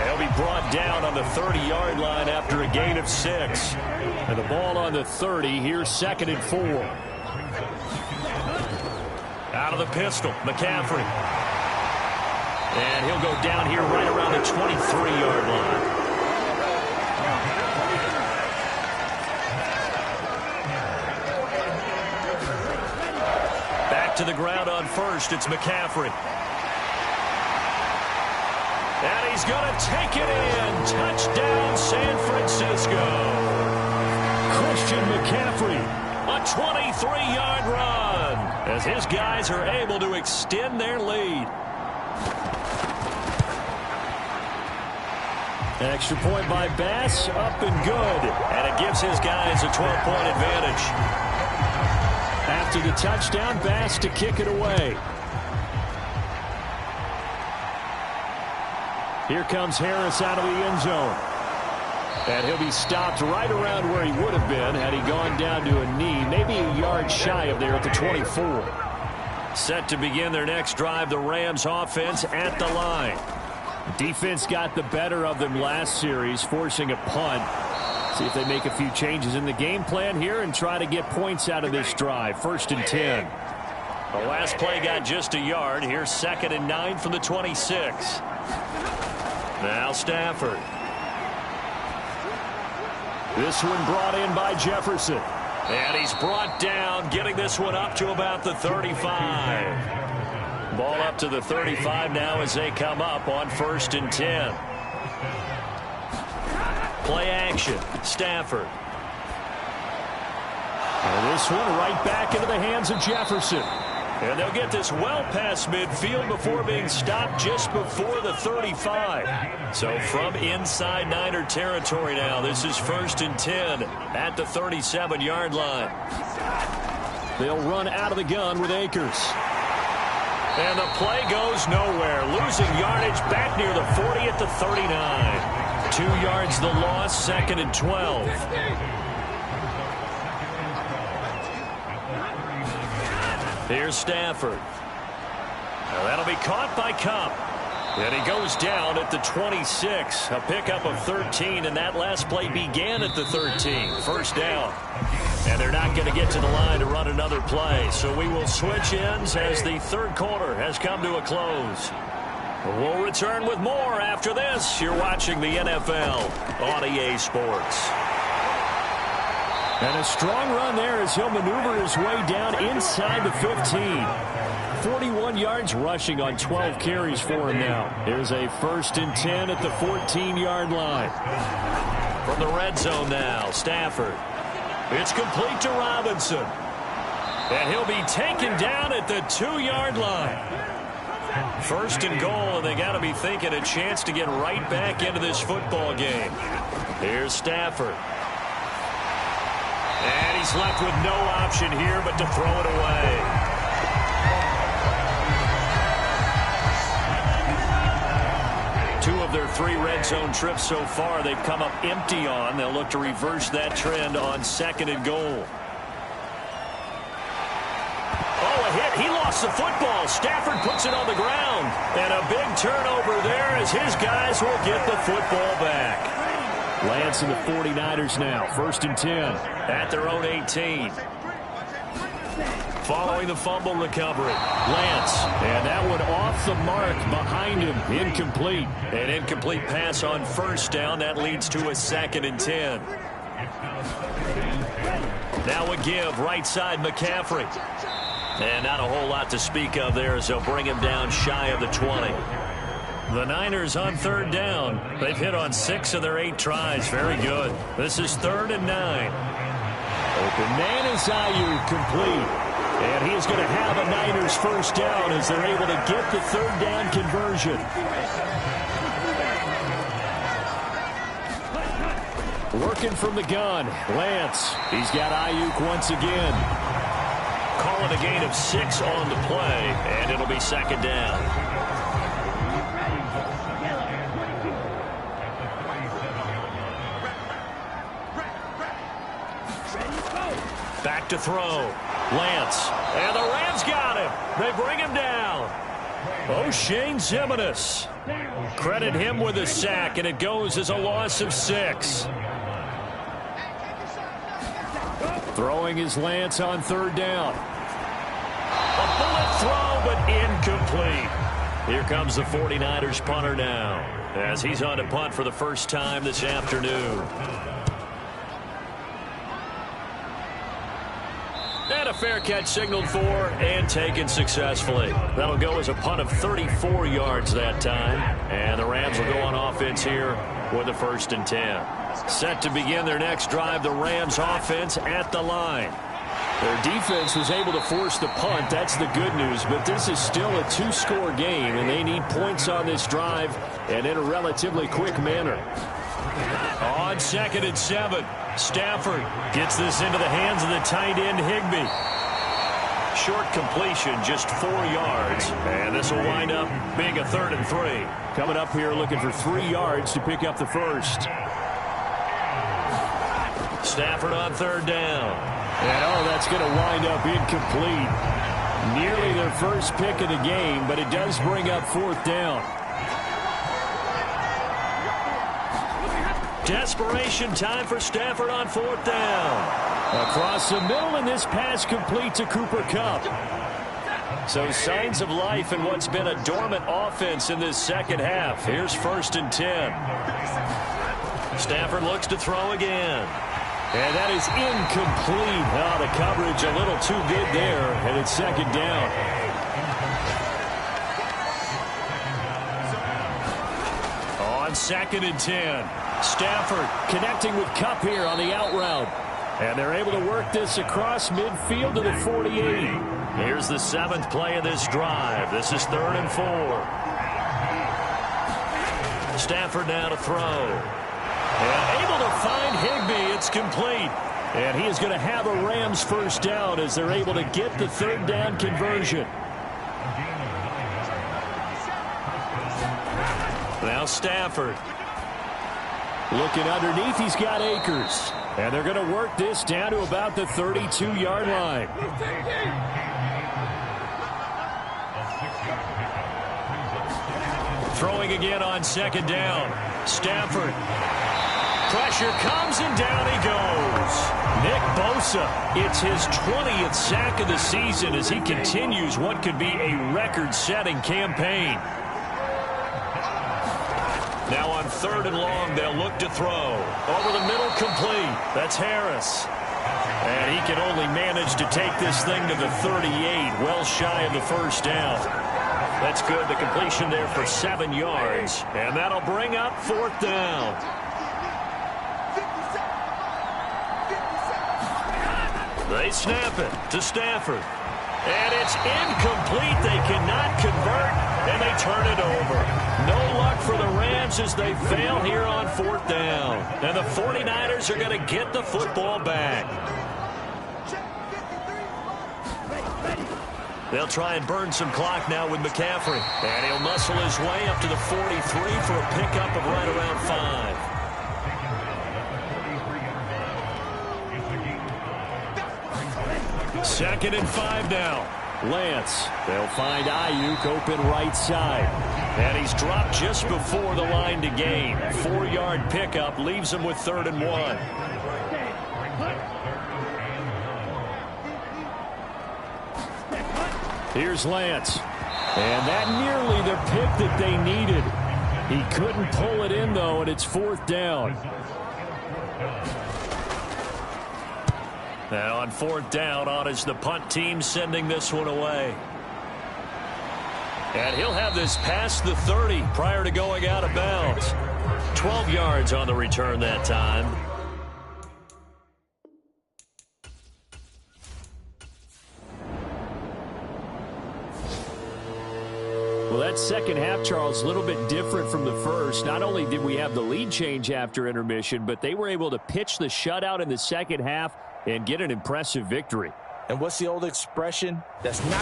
He'll be brought down on the 30-yard line after a gain of 6. And the ball on the 30, here's 2nd and 4. Out of the pistol, McCaffrey. And he'll go down here right around the 23-yard line. Back to the ground on first, it's McCaffrey. And he's going to take it in. Touchdown, San Francisco. Christian McCaffrey. A 23-yard run as his guys are able to extend their lead. An extra point by Bass, up and good. And it gives his guys a 12-point advantage. After the touchdown, Bass to kick it away. Here comes Harris out of the end zone. And he'll be stopped right around where he would have been had he gone down to a knee, maybe a yard shy of there at the 24. Set to begin their next drive, the Rams offense at the line. Defense got the better of them last series, forcing a punt. See if they make a few changes in the game plan here and try to get points out of this drive. 1st and 10. The last play got just a yard. Here's 2nd and 9 from the 26. Now Stafford. This one brought in by Jefferson. And he's brought down, getting this one up to about the 35. Ball up to the 35 now as they come up on 1st and 10. Play action, Stafford. And this one right back into the hands of Jefferson. And they'll get this well past midfield before being stopped just before the 35. So from inside Niner territory now, this is 1st and 10 at the 37-yard line. They'll run out of the gun with Akers. And the play goes nowhere. Losing yardage back near the 40 at the 39. 2 yards the loss, 2nd and 12. Here's Stafford. Now that'll be caught by Kupp. And he goes down at the 26. A pickup of 13, and that last play began at the 13. First down. And they're not going to get to the line to run another play. So we will switch ends as the third quarter has come to a close. We'll return with more after this. You're watching the NFL on EA Sports. And a strong run there as he'll maneuver his way down inside the 15. 41 yards rushing on 12 carries for him now. Here's a 1st and 10 at the 14-yard line. From the red zone now, Stafford. It's complete to Robinson. And he'll be taken down at the 2-yard line. 1st and goal, and they got to be thinking a chance to get right back into this football game. Here's Stafford. And he's left with no option here but to throw it away. Two of their 3 red zone trips so far they've come up empty on. They'll look to reverse that trend on 2nd and goal. Oh, a hit. He lost the football. Stafford puts it on the ground. And a big turnover there as his guys will get the football back. Lance and the 49ers now. 1st and 10. At their own 18. following the fumble recovery. Lance, and that one off the mark behind him. Incomplete. An incomplete pass on first down. That leads to a 2nd and 10. Now a give, right side McCaffrey. And not a whole lot to speak of there as they'll bring him down shy of the 20. The Niners on 3rd down. They've hit on 6 of their 8 tries. Very good. This is 3rd and 9. Open man is Ayuk, complete. And he's going to have a Niners first down as they're able to get the 3rd down conversion. Working from the gun, Lance. He's got Ayuk once again. Call it a gain of 6 on the play, and it'll be 2nd down. Back to throw. Lance. And the Rams got him. They bring him down. O'Shane Ximines. Credit him with a sack, and it goes as a loss of 6. Throwing his Lance on 3rd down. A bullet throw, but incomplete. Here comes the 49ers punter now, as he's on to punt for the first time this afternoon. And a fair catch signaled for and taken successfully. That'll go as a punt of 34 yards that time. And the Rams will go on offense here with a 1st and 10. Set to begin their next drive, the Rams offense at the line. Their defense was able to force the punt. That's the good news. But this is still a 2-score game, and they need points on this drive and in a relatively quick manner. On 2nd and 7, Stafford gets this into the hands of the tight end Higbee. Short completion, just 4 yards, and this will wind up being a 3rd and 3. Coming up here looking for 3 yards to pick up the first. Stafford on 3rd down. And that's going to wind up incomplete. Nearly their first pick of the game, but it does bring up 4th down. Desperation time for Stafford on 4th down. Across the middle, and this pass complete to Cooper Kupp. So signs of life in what's been a dormant offense in this second half. Here's 1st and 10. Stafford looks to throw again. And that is incomplete. Oh, the coverage a little too good there, and it's 2nd down. On 2nd and 10. Stafford connecting with Kupp here on the out route. And they're able to work this across midfield to the 48. Here's the 7th play of this drive. This is 3rd and 4. Stafford now to throw. And able to find Higbee. It's complete. And he is going to have a Rams first down as they're able to get the 3rd down conversion. Now Stafford. Looking underneath, he's got Akers. And they're going to work this down to about the 32-yard line. Throwing again on 2nd down. Stafford. Pressure comes and down he goes. Nick Bosa, it's his 20th sack of the season as he continues what could be a record-setting campaign. Now on 3rd and long, they'll look to throw. Over the middle, complete. That's Harris. And he can only manage to take this thing to the 38, well shy of the first down. That's good. The completion there for 7 yards. And that'll bring up 4th down. They snap it to Stafford. And it's incomplete. They cannot convert, and they turn it over. No luck for the Rams as they fail here on 4th down. And the 49ers are going to get the football back. They'll try and burn some clock now with McCaffrey. And he'll muscle his way up to the 43 for a pickup of right around 5. Second and 5 now. Lance. They'll find Ayuk open right side. And he's dropped just before the line to gain. 4-yard pickup leaves him with 3rd and 1. Here's Lance. And that nearly the pick that they needed. He couldn't pull it in, though, and it's 4th down. And on 4th down, on is the punt team sending this one away. And he'll have this past the 30 prior to going out of bounds. 12 yards on the return that time. Well, that second half, Charles, a little bit different from the first. Not only did we have the lead change after intermission, but they were able to pitch the shutout in the second half and get an impressive victory. And what's the old expression? That's not